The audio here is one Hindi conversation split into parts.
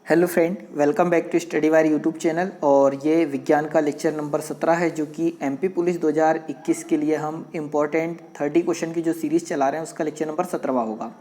Hello friend, welcome back to study wire YouTube channel. और ये विज्ञान का लेक्चर नंबर 17 है जो कि एमपी पुलिस 2021 के लिए हम इम्पोर्टेंट 30 क्वेश्चन की जो सीरीज़ चला रहे हैं उसका लेक्चर नंबर 17वां होगा।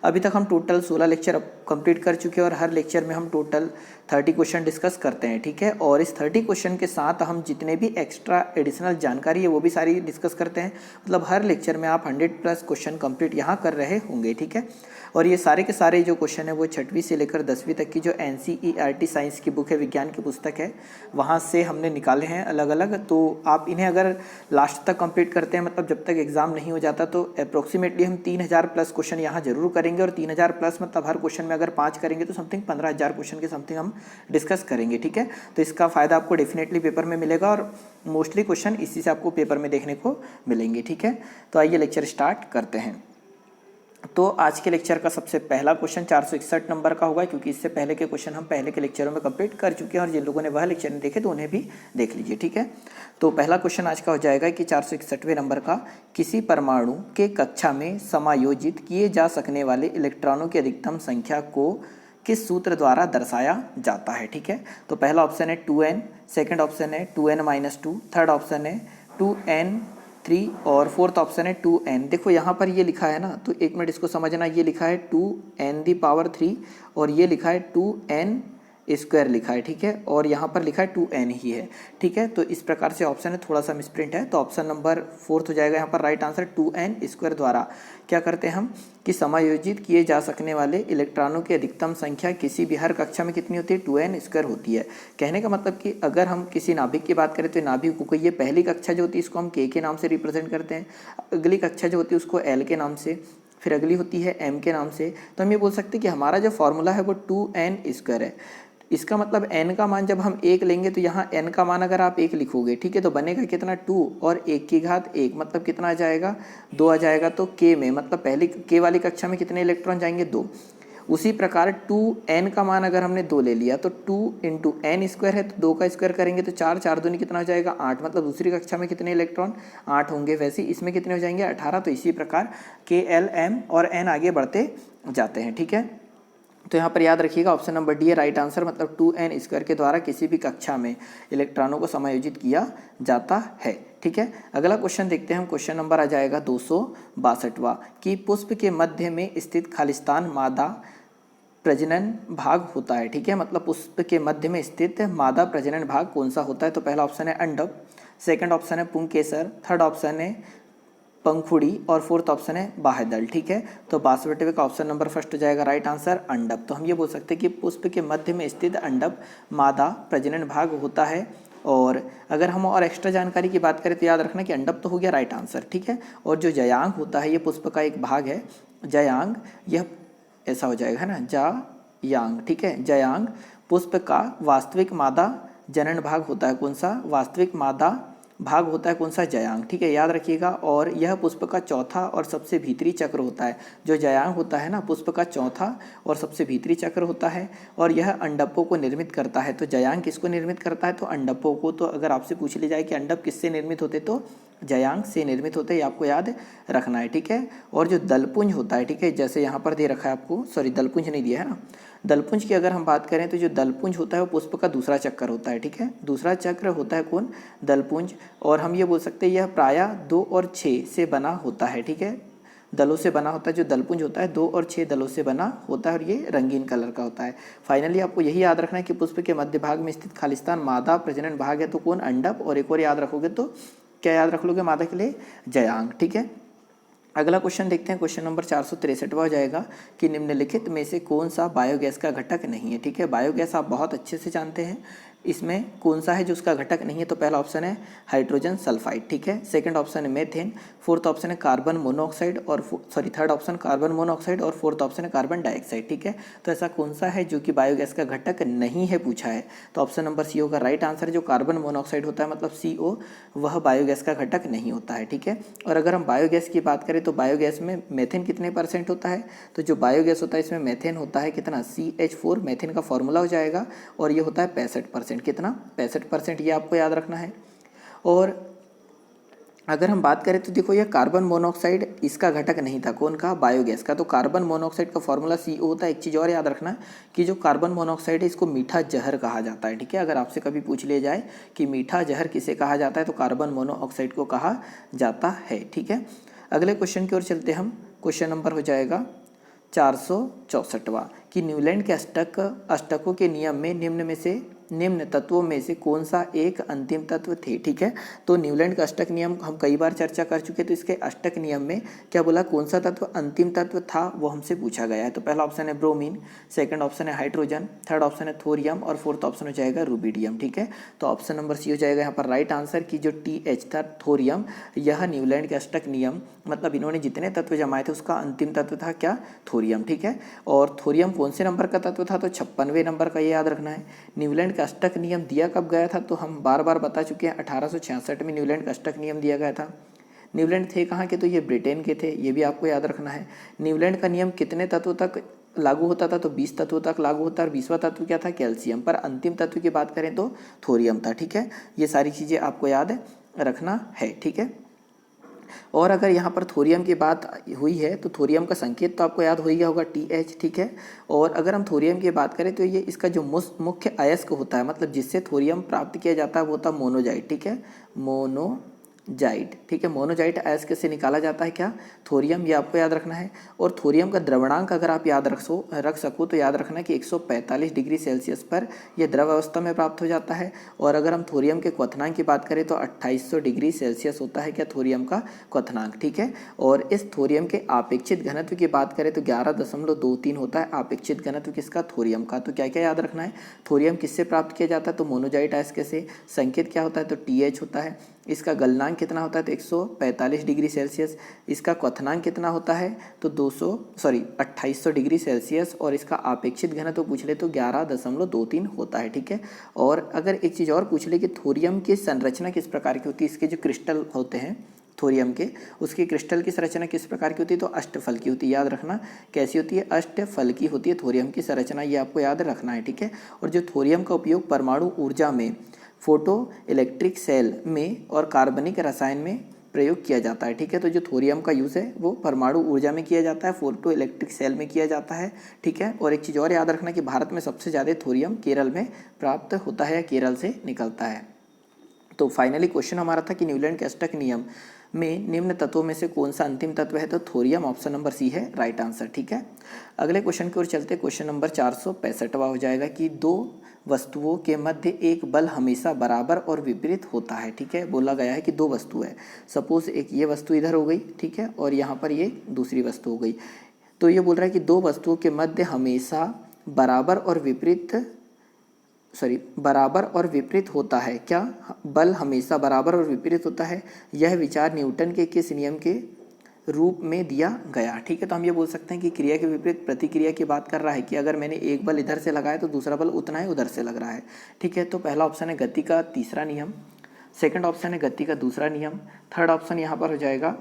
अभी तक हम टोटल 16 लेक्चर कंप्लीट कर चुके हैं और हर लेक्चर में हम टोटल 30 क्वेश्चन डिस्कस करते हैं, ठीक है। और इस 30 क्वेश्चन के साथ हम जितने भी एक्स्ट्रा एडिशनल जानकारी है वो भी सारी डिस्कस करते हैं। मतलब हर लेक्चर में आप 100+ क्वेश्चन कंप्लीट यहाँ कर रहे होंगे, ठीक है। और ये सारे के सारे जो क्वेश्चन है वो 6वीं से लेकर 10वीं तक की जो NCERT साइंस की बुक है, विज्ञान की पुस्तक है, वहाँ से हमने निकाले हैं अलग अलग। तो आप इन्हें अगर लास्ट तक कंप्लीट करते हैं, मतलब जब तक एग्जाम नहीं हो जाता, तो अप्रोक्सीमेटली हम 3000+ क्वेश्चन यहाँ जरूर करेंगे। और 3000+ मतलब हर क्वेश्चन में अगर 5 करेंगे तो समथिंग 15000 क्वेश्चन के समथिंग हम डिस्कस करेंगे, ठीक है। तो इसका फ़ायदा आपको डेफिनेटली पेपर में मिलेगा और मोस्टली क्वेश्चन इसी से आपको पेपर में देखने को मिलेंगे, ठीक है। तो आइए लेक्चर स्टार्ट करते हैं। तो आज के लेक्चर का सबसे पहला क्वेश्चन 461 नंबर का होगा, क्योंकि इससे पहले के क्वेश्चन हम पहले के लेक्चरों में कंप्लीट कर चुके हैं और जिन लोगों ने वह लेक्चर नहीं देखे तो उन्हें भी देख लीजिए, ठीक है। तो पहला क्वेश्चन आज का हो जाएगा कि 461वें नंबर का, किसी परमाणु के कक्षा में समायोजित किए जा सकने वाले इलेक्ट्रॉनों की अधिकतम संख्या को किस सूत्र द्वारा दर्शाया जाता है, ठीक है। तो पहला ऑप्शन है 2n, सेकेंड ऑप्शन है 2n-2, थर्ड ऑप्शन है 2n3 और फोर्थ ऑप्शन है 2n। देखो यहाँ पर ये लिखा है ना, तो एक मिनट इसको समझना। ये लिखा है 2n³ और ये लिखा है 2n² लिखा है, ठीक है। और यहाँ पर लिखा है 2n ही है, ठीक है। तो इस प्रकार से ऑप्शन है, थोड़ा सा मिसप्रिंट है। तो ऑप्शन नंबर फोर्थ हो जाएगा यहाँ पर राइट आंसर। 2n² द्वारा क्या करते हैं हम कि समायोजित किए जा सकने वाले इलेक्ट्रॉनों की अधिकतम संख्या किसी भी हर कक्षा में कितनी होती है, 2n² होती है। कहने का मतलब कि अगर हम किसी नाभिक की बात करें तो नाभिक को ये पहली कक्षा जो होती है इसको हम k के नाम से रिप्रेजेंट करते हैं, अगली कक्षा जो होती है उसको l के नाम से, फिर अगली होती है m के नाम से। तो हम ये बोल सकते हैं कि हमारा जो फॉर्मूला है वो 2n² है। इसका मतलब n का मान जब हम 1 लेंगे तो यहाँ n का मान अगर आप 1 लिखोगे, ठीक है, तो बनेगा कितना 2 और 1 की घात 1, मतलब कितना आ जाएगा 2 आ जाएगा। तो k में मतलब पहली k वाली कक्षा में कितने इलेक्ट्रॉन जाएंगे 2। उसी प्रकार 2n का मान अगर हमने 2 ले लिया तो 2 × n² है, तो 2 का स्क्वायर करेंगे तो 4, 4 दूनी कितना हो जाएगा 8, मतलब दूसरी कक्षा में कितने इलेक्ट्रॉन 8 होंगे। वैसे इसमें कितने हो जाएंगे 18। तो इसी प्रकार k, l, m और n आगे बढ़ते जाते हैं, ठीक है। तो यहाँ पर याद रखिएगा ऑप्शन नंबर डी है राइट आंसर, मतलब 2n² के द्वारा किसी भी कक्षा में इलेक्ट्रॉनों को समायोजित किया जाता है, ठीक है। अगला क्वेश्चन देखते हैं हम। क्वेश्चन नंबर आ जाएगा 262वां कि पुष्प के मध्य में स्थित खालिस्तान मादा प्रजनन भाग होता है, ठीक है। मतलब पुष्प के मध्य में स्थित मादा प्रजनन भाग कौन सा होता है। तो पहला ऑप्शन है अंडक, सेकंड ऑप्शन है पुंकेसर, थर्ड ऑप्शन है पंखुड़ी और फोर्थ ऑप्शन है बाह्यदल, ठीक है। तो 62वें का ऑप्शन नंबर फर्स्ट हो जाएगा राइट आंसर अंडक। तो हम ये बोल सकते हैं कि पुष्प के मध्य में स्थित अंडक मादा प्रजनन भाग होता है। और अगर हम और एक्स्ट्रा जानकारी की बात करें तो याद रखना कि अंडक तो हो गया राइट आंसर, ठीक है। और जो जयांग होता है ये पुष्प का एक भाग है, जयांग, यह ऐसा हो जाएगा है ना, जयांग, ठीक है। जयांग पुष्प का वास्तविक मादा जनन भाग होता है, कौन सा वास्तविक मादा भाग होता है, कौन सा जयांग, ठीक है, याद रखिएगा। और यह पुष्प का चौथा और सबसे भीतरी चक्र होता है। जो जयांग होता है ना, पुष्प का चौथा और सबसे भीतरी चक्र होता है और यह अंडकों को निर्मित करता है। तो जयांग किसको निर्मित करता है, तो अंडकों को। तो अगर आपसे पूछ ली जाए कि अंडक किससे निर्मित होते तो जयांग से निर्मित होते हैं, आपको याद रखना है, ठीक है। और जो दलपुंज होता है, ठीक है, जैसे यहाँ पर दे रखा है आपको, सॉरी दलपुंज नहीं दिया है ना, दलपुंज की अगर हम बात करें तो जो दलपुंज होता है वो पुष्प का दूसरा चक्कर होता है, ठीक है। दूसरा चक्र होता है कौन, दलपुंज। और हम ये बोल सकते हैं यह प्रायः 2 और 6 से बना होता है, ठीक है, दलों से बना होता है। जो दलपुंज होता है 2 और 6 दलों से बना होता है और ये रंगीन कलर का होता है। फाइनली आपको यही याद रखना है कि पुष्प के मध्य भाग में स्थित खालिस्तान मादा प्रजनन भाग है, तो कौन अंडक। और एक और याद रखोगे तो क्या याद रख लोगे मादा के लिए, जयांग, ठीक है। अगला क्वेश्चन देखते हैं। क्वेश्चन नंबर 463वां हो जाएगा कि निम्नलिखित में से कौन सा बायोगैस का घटक नहीं है, ठीक है। बायोगैस आप बहुत अच्छे से जानते हैं, इसमें कौन सा है जो उसका घटक नहीं है। तो पहला ऑप्शन है हाइड्रोजन सल्फाइड, ठीक है, सेकंड ऑप्शन है मेथेन, फोर्थ ऑप्शन है कार्बन मोनोऑक्साइड और थर्ड ऑप्शन कार्बन मोनोऑक्साइड और फोर्थ ऑप्शन है कार्बन डाइऑक्साइड, ठीक है। तो ऐसा कौन सा है जो कि बायोगैस का घटक नहीं है पूछा है। तो ऑप्शन नंबर सी होगा राइट आंसर। जो कार्बन मोनोऑक्साइड होता है मतलब CO, वह बायोगैस का घटक नहीं होता है, ठीक है। और अगर हम बायोगैस की बात करें तो बायोगैस में मेथेन कितने % होता है, तो जो बायोगैस होता है इसमें मेथेन होता है कितना, CH4, मेथेन का फॉर्मूला हो जाएगा और ये होता है 65%, कितना 65%, ये आपको याद रखना है। और अगर हम बात करें तो देखो ये कार्बन मोनोऑक्साइड इसका घटक नहीं था, कौन का, बायोगैस का। तो कार्बन मोनोऑक्साइड का फॉर्मूला CO होता है। एक चीज़ और याद रखना कि जो कार्बन मोनोऑक्साइड है इसको मीठा जहर कहा जाता है, ठीक है। अगर आपसे कभी पूछ लिया जाए कि मीठा जहर किसे कहा जाता है तो कार्बन मोनोऑक्साइड को कहा जाता है, ठीक है। अगले क्वेश्चन की ओर चलते हम। क्वेश्चन नंबर हो जाएगा 464वां कि न्यूलैंड के अष्टकों के नियम में निम्न तत्वों में से कौन सा एक अंतिम तत्व थे, ठीक है। तो न्यूलैंड का अष्टक नियम हम कई बार चर्चा कर चुके, तो इसके अष्टक नियम में क्या बोला, कौन सा तत्व अंतिम तत्व था वो हमसे पूछा गया है। तो पहला ऑप्शन है ब्रोमीन, सेकंड ऑप्शन है हाइड्रोजन, थर्ड ऑप्शन है थोरियम और फोर्थ ऑप्शन हो जाएगा रुबिडियम, ठीक है। तो ऑप्शन नंबर सी हो जाएगा यहाँ पर राइट आंसर की जो TH था थोरियम, यह न्यूलैंड के अष्टक नियम मतलब इन्होंने जितने तत्व जमाए थे उसका अंतिम तत्व था क्या, थोरियम, ठीक है। और थोरियम कौन से नंबर का तत्व था, तो 56वें नंबर का, ये याद रखना है। न्यूलैंड का अष्टक नियम दिया कब गया था, तो हम बार बार बता चुके हैं 1866 में न्यूलैंड का अष्टक नियम दिया गया था। न्यूलैंड थे कहाँ के, तो ये ब्रिटेन के थे, ये भी आपको याद रखना है। न्यूलैंड का नियम कितने तत्वों तक लागू होता था, तो 20 तत्वों तक लागू होता है और 20वां तत्व क्या था, कैल्शियम। पर अंतिम तत्व की बात करें तो थोरियम था, ठीक है। ये सारी चीज़ें आपको याद रखना है, ठीक है। और अगर यहाँ पर थोरियम की बात हुई है तो थोरियम का संकेत तो आपको याद हो ही गया होगा TH, ठीक है। और अगर हम थोरियम की बात करें तो ये इसका जो मुख्य अयस्क होता है, मतलब जिससे थोरियम प्राप्त किया जाता है वो होता है मोनोजाइट, ठीक है, मोनोजाइट, ठीक है। मोनोजाइट अयस्क से निकाला जाता है क्या, थोरियम, ये आपको याद रखना है। और थोरियम का द्रवणांक अगर आप याद रख सको तो याद रखना कि 145 डिग्री सेल्सियस पर यह द्रव अवस्था में प्राप्त हो जाता है। और अगर हम थोरियम के क्वथनांक की बात करें तो 2800 डिग्री सेल्सियस होता है क्या, थोरियम का क्वथनांक, ठीक है। और इस थोरियम के आपेक्षित घनत्व की बात करें तो 11.23 होता है आपेक्षित घनत्व किसका, थोरियम का। तो क्या क्या याद रखना है, थोरियम किससे प्राप्त किया जाता है, तो मोनोजाइट अयस्क से। संकेत क्या होता है, तो TH होता है। इसका गलनांक कितना होता है, तो 145 डिग्री सेल्सियस। इसका क्वथनांक कितना होता है, तो 2800 डिग्री सेल्सियस। और इसका आपेक्षित घनत्व पूछ ले तो 11.23 होता है, ठीक है। और अगर एक चीज़ और पूछ ले कि थोरियम की संरचना किस प्रकार की होती है, इसके जो क्रिस्टल होते हैं थोरियम के, उसकी क्रिस्टल की संरचना किस प्रकार की होती है, तो अष्टफल की होती है। याद रखना कैसी होती है, अष्टफल की होती है थोरियम की संरचना, ये आपको याद रखना है, ठीक है। और जो थोरियम का उपयोग परमाणु ऊर्जा में, फोटो इलेक्ट्रिक सेल में और कार्बनिक रसायन में प्रयोग किया जाता है, ठीक है। तो जो थोरियम का यूज़ है वो परमाणु ऊर्जा में किया जाता है, फोटो इलेक्ट्रिक सेल में किया जाता है, ठीक है। और एक चीज़ और याद रखना कि भारत में सबसे ज़्यादा थोरियम केरल में प्राप्त होता है या केरल से निकलता है। तो फाइनली क्वेश्चन हमारा था कि न्यूलैंड के अष्टक नियम में निम्न तत्वों में से कौन सा अंतिम तत्व है, तो थोरियम, ऑप्शन नंबर सी है राइट आंसर, ठीक है। अगले क्वेश्चन की ओर चलते, क्वेश्चन नंबर 465वां हो जाएगा कि दो वस्तुओं के मध्य एक बल हमेशा बराबर और विपरीत होता है, ठीक है। बोला गया है कि दो वस्तु है, सपोज एक ये वस्तु इधर हो गई, ठीक है, और यहाँ पर ये दूसरी वस्तु हो गई। तो ये बोल रहा है कि दो वस्तुओं के मध्य हमेशा बराबर और विपरीत होता है क्या, बल हमेशा बराबर और विपरीत होता है। यह विचार न्यूटन के किस नियम के रूप में दिया गया, ठीक है। तो हम ये बोल सकते हैं कि क्रिया के विपरीत प्रतिक्रिया की बात कर रहा है कि अगर मैंने एक बल इधर से लगाया तो दूसरा बल उतना ही उधर से लग रहा है, ठीक है। तो पहला ऑप्शन है गति का तीसरा नियम, सेकंड ऑप्शन है गति का दूसरा नियम, थर्ड ऑप्शन यहाँ पर हो जाएगा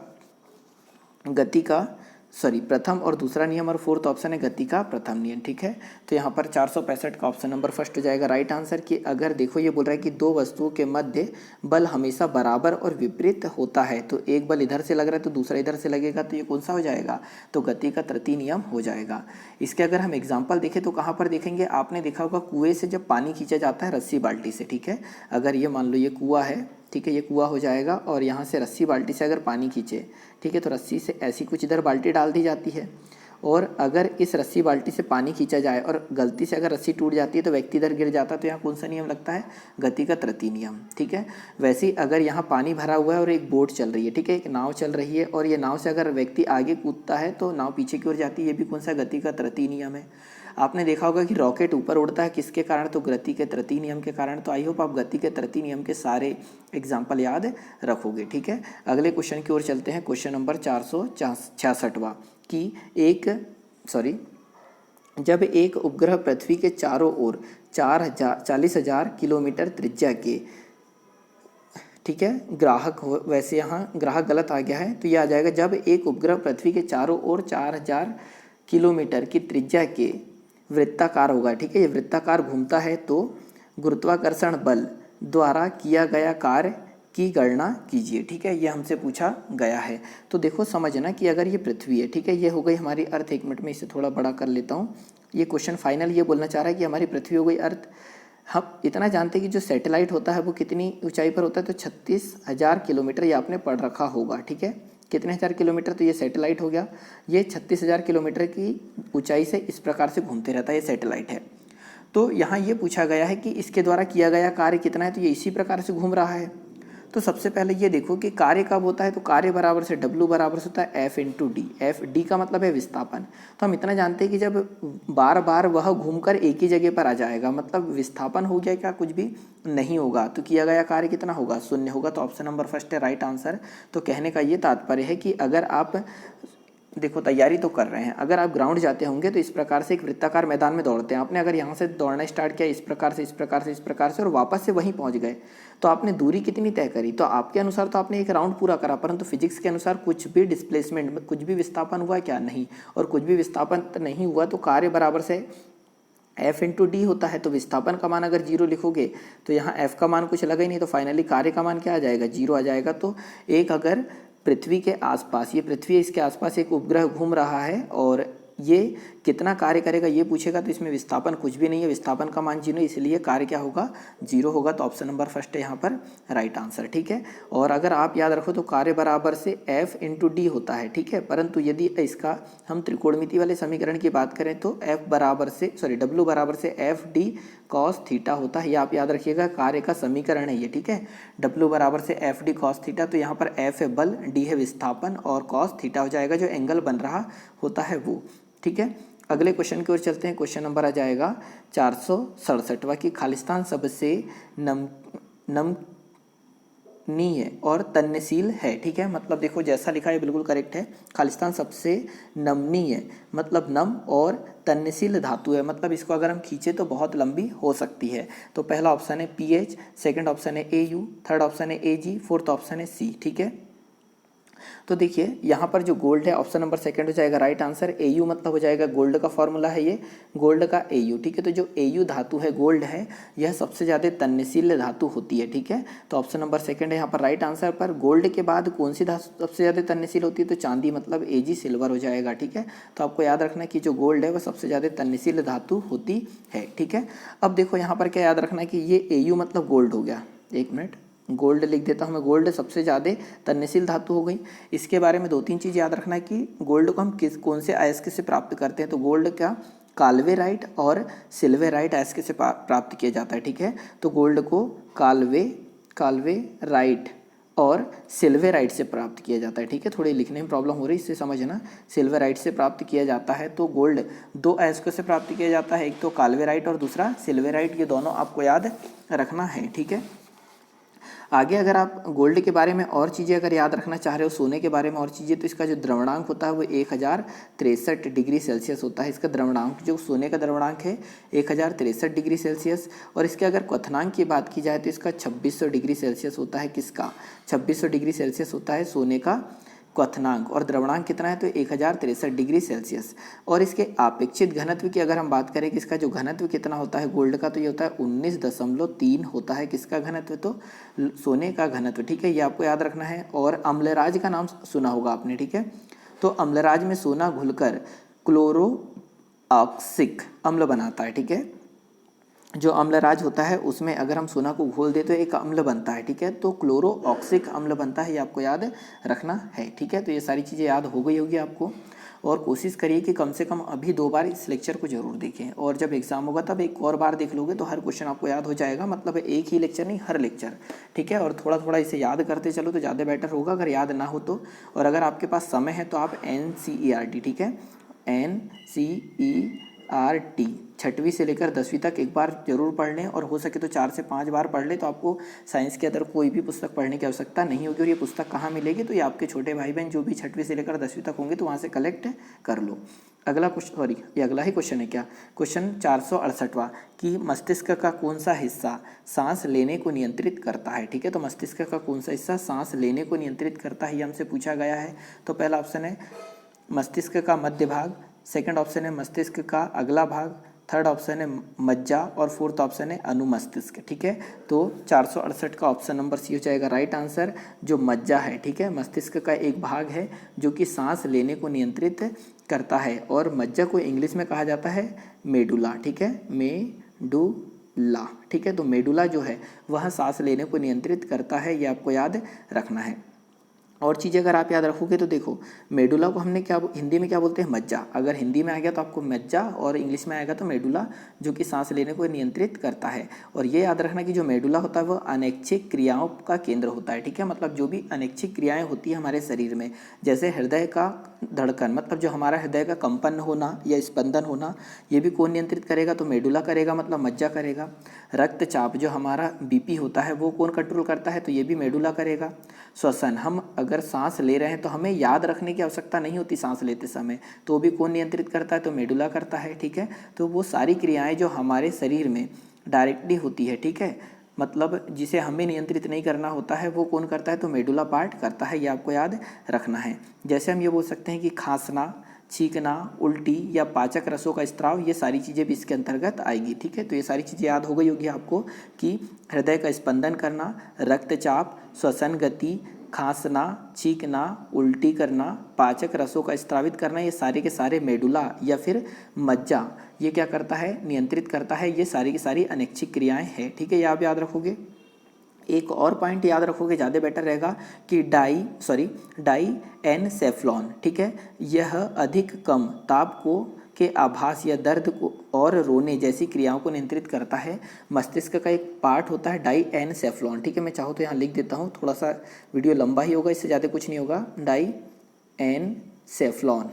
गति का प्रथम और दूसरा नियम, और फोर्थ ऑप्शन है गति का प्रथम नियम, ठीक है। तो यहाँ पर 465 का ऑप्शन नंबर फर्स्ट हो जाएगा राइट आंसर कि अगर देखो ये बोल रहा है कि दो वस्तुओं के मध्य बल हमेशा बराबर और विपरीत होता है, तो एक बल इधर से लग रहा है तो दूसरा इधर से लगेगा, तो ये कौन सा हो जाएगा, तो गति का तृतीय नियम हो जाएगा। इसके अगर हम एग्जाम्पल देखें तो कहाँ पर देखेंगे, आपने देखा होगा कुएँ से जब पानी खींचा जाता है रस्सी बाल्टी से, ठीक है। अगर ये मान लो ये कुआँ है, ठीक है, ये कुआँ हो जाएगा और यहाँ से रस्सी बाल्टी से अगर पानी खींचे, ठीक है, तो रस्सी से ऐसी कुछ इधर बाल्टी डाल दी जाती है। और अगर इस रस्सी बाल्टी से पानी खींचा जाए और गलती से अगर रस्सी टूट जाती है तो व्यक्ति इधर गिर जाता है, तो यहाँ कौन सा नियम लगता है, गति का तृतीय नियम, ठीक है। वैसे ही अगर यहाँ पानी भरा हुआ है और एक बोट चल रही है, ठीक है, एक नाव चल रही है, और ये नाव से अगर व्यक्ति आगे कूदता है तो नाव पीछे की ओर जाती है, ये भी कौन सा, गति का तृतीय नियम है। आपने देखा होगा कि रॉकेट ऊपर उड़ता है किसके कारण, तो गति के तृतीय नियम के कारण। तो आई होप आप गति के तृतीय नियम के सारे एग्जाम्पल याद रखोगे, ठीक है। अगले क्वेश्चन की ओर चलते हैं, क्वेश्चन नंबर 466वां कि जब एक उपग्रह पृथ्वी के चारों ओर 40,000 किलोमीटर त्रिज्या के, ठीक है, ग्राहक हो, वैसे यहाँ ग्राहक गलत आ गया है, तो ये आ जाएगा जब एक उपग्रह पृथ्वी के चारों ओर 4000 किलोमीटर की त्रिज्या के वृत्ताकार होगा, ठीक है, ये वृत्ताकार घूमता है, तो गुरुत्वाकर्षण बल द्वारा किया गया कार्य की गणना कीजिए। ठीक है, ये हमसे पूछा गया है। तो देखो समझना कि अगर ये पृथ्वी है, ठीक है, ये हो गई हमारी अर्थ। 1 मिनट में इसे थोड़ा बड़ा कर लेता हूँ। ये क्वेश्चन फाइनल ये बोलना चाह रहा है कि हमारी पृथ्वी हो गई अर्थ। हम इतना जानते हैं कि जो सैटेलाइट होता है वो कितनी ऊंचाई पर होता है, तो 36,000 किलोमीटर, ये आपने पढ़ रखा होगा। ठीक है, कितने हज़ार किलोमीटर, तो ये सैटेलाइट हो गया। ये 36,000 किलोमीटर की ऊंचाई से इस प्रकार से घूमते रहता है, ये सैटेलाइट है। तो यहाँ ये पूछा गया है कि इसके द्वारा किया गया कार्य कितना है, तो ये इसी प्रकार से घूम रहा है। तो सबसे पहले ये देखो कि कार्य कब होता है, तो कार्य बराबर से W बराबर से होता है F into D. F D का मतलब है विस्थापन। तो हम इतना जानते हैं कि जब बार बार वह घूमकर एक ही जगह पर आ जाएगा, मतलब विस्थापन हो गया, क्या कुछ भी नहीं होगा, तो किया गया कार्य कितना होगा, 0 होगा। तो ऑप्शन नंबर फर्स्ट है राइट आंसर। तो कहने का ये तात्पर्य है कि अगर आप देखो तैयारी तो कर रहे हैं, अगर आप ग्राउंड जाते होंगे तो इस प्रकार से एक वृत्ताकार मैदान में दौड़ते हैं। आपने अगर यहाँ से दौड़ना स्टार्ट किया इस प्रकार से, इस प्रकार से, इस प्रकार से, और वापस से वहीं पहुँच गए, तो आपने दूरी कितनी तय करी, तो आपके अनुसार तो आपने एक राउंड पूरा करा, परंतु फिजिक्स के अनुसार कुछ भी डिस्प्लेसमेंट में कुछ भी विस्थापन हुआ क्या, नहीं। और कुछ भी विस्थापन नहीं हुआ तो कार्य बराबर से F इंटू डी होता है। तो विस्थापन का मान अगर 0 लिखोगे तो यहाँ F का मान कुछ लगा ही नहीं, तो फाइनली कार्य का मान क्या आ जाएगा, 0 आ जाएगा। तो एक अगर पृथ्वी के आसपास, ये पृथ्वी है, इसके आसपास एक उपग्रह घूम रहा है और ये कितना कार्य करेगा ये पूछेगा, तो इसमें विस्थापन कुछ भी नहीं है, विस्थापन का मान 0, इसलिए कार्य क्या होगा, 0 होगा। तो ऑप्शन नंबर फर्स्ट है यहाँ पर राइट आंसर। ठीक है, और अगर आप याद रखो तो कार्य बराबर से F इंटू डी होता है। ठीक है, परंतु यदि इसका हम त्रिकोणमिति वाले समीकरण की बात करें तो W बराबर से एफ डी कॉस थीटा होता है। ये आप याद रखिएगा, कार्य का समीकरण है ये। ठीक है, W बराबर से एफ डी कॉस थीटा, तो यहाँ पर F है बल, D है विस्थापन और कॉस थीटा हो जाएगा जो एंगल बन रहा होता है वो। ठीक है, अगले क्वेश्चन की ओर चलते हैं। क्वेश्चन नंबर आ जाएगा 467वां कि खालिस्तान सबसे नमनीय और तन्यशील है। ठीक है, मतलब देखो जैसा लिखा है बिल्कुल करेक्ट है। खालिस्तान सबसे नमनीय मतलब नम और तन्यशील धातु है, मतलब इसको अगर हम खींचे तो बहुत लंबी हो सकती है। तो पहला ऑप्शन है PH, सेकंड ऑप्शन है AU, थर्ड ऑप्शन है AG, फोर्थ ऑप्शन है C। ठीक है, तो देखिए यहाँ पर जो गोल्ड है ऑप्शन नंबर सेकंड हो जाएगा राइट आंसर। AU मतलब हो जाएगा गोल्ड का फॉर्मूला है ये, गोल्ड का AU। ठीक है, तो जो AU धातु है, गोल्ड है, यह सबसे ज़्यादा तन्यशील धातु होती है। ठीक है, तो ऑप्शन नंबर सेकंड है यहाँ पर राइट आंसर। पर गोल्ड के बाद कौन सी धातु सबसे ज़्यादा तन्यशील होती है, तो चांदी मतलब AG सिल्वर हो जाएगा। ठीक है, तो आपको याद रखना कि जो गोल्ड है वह सबसे ज़्यादा तन्यशील धातु होती है। ठीक है, अब देखो यहाँ पर क्या याद रखना है कि ये AU मतलब गोल्ड हो गया। 1 मिनट, गोल्ड लिख देता हूँ मैं, गोल्ड सबसे ज़्यादा तन्यशील धातु हो गई। इसके बारे में 2-3 चीज़ याद रखना है कि गोल्ड को हम कौन से अयस्क से प्राप्त करते हैं, तो गोल्ड का काल्वेराइट और सिल्वेराइट अयस्क से प्राप्त किया जाता है। ठीक है, तो गोल्ड को काल्वेराइट और सिल्वेराइट से प्राप्त किया जाता है। ठीक है, थोड़ी लिखने में प्रॉब्लम हो रही है, इससे समझना। सिल्वेराइट से प्राप्त किया जाता है, तो गोल्ड 2 अयस्कों से प्राप्त किया जाता है, एक तो काल्वेराइट और दूसरा सिल्वेराइट, ये दोनों आपको याद रखना है। ठीक है, आगे अगर आप गोल्ड के बारे में और चीज़ें अगर याद रखना चाह रहे हो, सोने के बारे में और चीज़ें, तो इसका जो द्रवणांक होता है वो 1063 डिग्री सेल्सियस होता है। इसका द्रवणांक, जो सोने का द्रवणांक है 1063 डिग्री सेल्सियस। और इसके अगर क्वथनांक की बात की जाए तो इसका 2600 डिग्री सेल्सियस होता है। किसका, 2600 डिग्री सेल्सियस होता है सोने का क्वथनांक। और द्रवणांक कितना है, तो 1063 डिग्री सेल्सियस। और इसके आपेक्षित घनत्व की अगर हम बात करें कि इसका जो घनत्व कितना होता है गोल्ड का, तो ये होता है 19.3 होता है। किसका घनत्व, तो सोने का घनत्व। ठीक है, ये आपको याद रखना है। और अम्लराज का नाम सुना होगा आपने। ठीक है, तो अम्लराज में सोना घुलकर क्लोरो ऑक्सिक अम्ल बनाता है। ठीक है, जो अम्लराज होता है उसमें अगर हम सोना को घोल दे तो एक अम्ल बनता है। ठीक है, तो क्लोरो ऑक्सिक अम्ल बनता है, ये आपको याद रखना है। ठीक है, तो ये सारी चीज़ें याद हो गई होगी आपको। और कोशिश करिए कि कम से कम अभी 2 बार इस लेक्चर को जरूर देखें, और जब एग्जाम होगा तब एक और बार देख लोगे तो हर क्वेश्चन आपको याद हो जाएगा। मतलब एक ही लेक्चर नहीं, हर लेक्चर। ठीक है, और थोड़ा थोड़ा इसे याद करते चलो तो ज़्यादा बेटर होगा अगर याद ना हो तो। और अगर आपके पास समय है तो आप NCERT, ठीक है, NCERT 6वीं से लेकर 10वीं तक एक बार जरूर पढ़ लें, और हो सके तो 4 से 5 बार पढ़ लें, तो आपको साइंस के अंदर कोई भी पुस्तक पढ़ने की आवश्यकता नहीं होगी। और ये पुस्तक कहाँ मिलेगी, तो ये आपके छोटे भाई बहन जो भी 6वीं से लेकर 10वीं तक होंगे तो वहाँ से कलेक्ट कर लो। अगला क्वेश्चन, सॉरी ये अगला ही क्वेश्चन है क्या, क्वेश्चन 468वां कि मस्तिष्क का कौन सा हिस्सा सांस लेने को नियंत्रित करता है। ठीक है, तो मस्तिष्क का कौन सा हिस्सा सांस लेने को नियंत्रित करता है, ये हमसे पूछा गया है। तो पहला ऑप्शन है मस्तिष्क का मध्य भाग, सेकंड ऑप्शन है मस्तिष्क का अगला भाग, थर्ड ऑप्शन है मज्जा और फोर्थ ऑप्शन है अनुमस्तिष्क। ठीक है, तो 468 का ऑप्शन नंबर सी हो जाएगा राइट आंसर। जो मज्जा है, ठीक है, मस्तिष्क का एक भाग है जो कि सांस लेने को नियंत्रित करता है, और मज्जा को इंग्लिश में कहा जाता है मेडुला। ठीक है, मेडुला। ठीक है, तो मेडुला जो है वह सांस लेने को नियंत्रित करता है, ये आपको याद रखना है। और चीज़ अगर आप याद रखोगे तो देखो, मेडुला को हमने क्या हिंदी में क्या बोलते हैं, मज्जा। अगर हिंदी में आ गया तो आपको मज्जा, और इंग्लिश में आएगा तो मेडुला, जो कि सांस लेने को नियंत्रित करता है। और ये याद रखना कि जो मेडुला होता है वो अनैच्छिक क्रियाओं का केंद्र होता है। ठीक है, मतलब जो भी अनैच्छिक क्रियाएं होती है हमारे शरीर में, जैसे हृदय का धड़कन, मतलब जो हमारा हृदय का कंपन होना या स्पंदन होना, ये भी कौन नियंत्रित करेगा, तो मेडुला करेगा, मतलब मज्जा करेगा। रक्तचाप, जो हमारा बीपी होता है वो कौन कंट्रोल करता है, तो ये भी मेडुला करेगा। श्वसन, हम अगर सांस ले रहे हैं तो हमें याद रखने की आवश्यकता नहीं होती सांस लेते समय, तो भी कौन नियंत्रित करता है, तो मेडुला करता है। ठीक है, तो वो सारी क्रियाएं जो हमारे शरीर में डायरेक्टली होती है, ठीक है, मतलब जिसे हमें नियंत्रित नहीं करना होता है वो कौन करता है, तो मेडुला पार्ट करता है, ये आपको याद रखना है। जैसे हम ये बोल सकते हैं कि खांसना, छींकना, उल्टी या पाचक रसों का स्त्राव, ये सारी चीज़ें भी इसके अंतर्गत आएगी। ठीक है, तो ये सारी चीज़ें याद हो गई होगी आपको कि हृदय का स्पंदन करना, रक्तचाप, श्वसन गति, खांसना, छींकना, उल्टी करना, पाचक रसों का स्त्रावित करना, ये सारे के सारे मेडुला या फिर मज्जा ये क्या करता है, नियंत्रित करता है। ये सारी की सारी अनैच्छिक क्रियाएं हैं। ठीक है, ये आप याद रखोगे। एक और पॉइंट याद रखोगे ज़्यादा बेटर रहेगा कि डाई एनसेफ्लॉन, ठीक है, यह अधिक कम ताप को के आभास या दर्द को और रोने जैसी क्रियाओं को नियंत्रित करता है। मस्तिष्क का एक पार्ट होता है डाई एनसेफ्लॉन। ठीक है, मैं चाहूँ तो यहाँ लिख देता हूँ, थोड़ा सा वीडियो लंबा ही होगा, इससे ज़्यादा कुछ नहीं होगा। डाई एनसेफ्लॉन,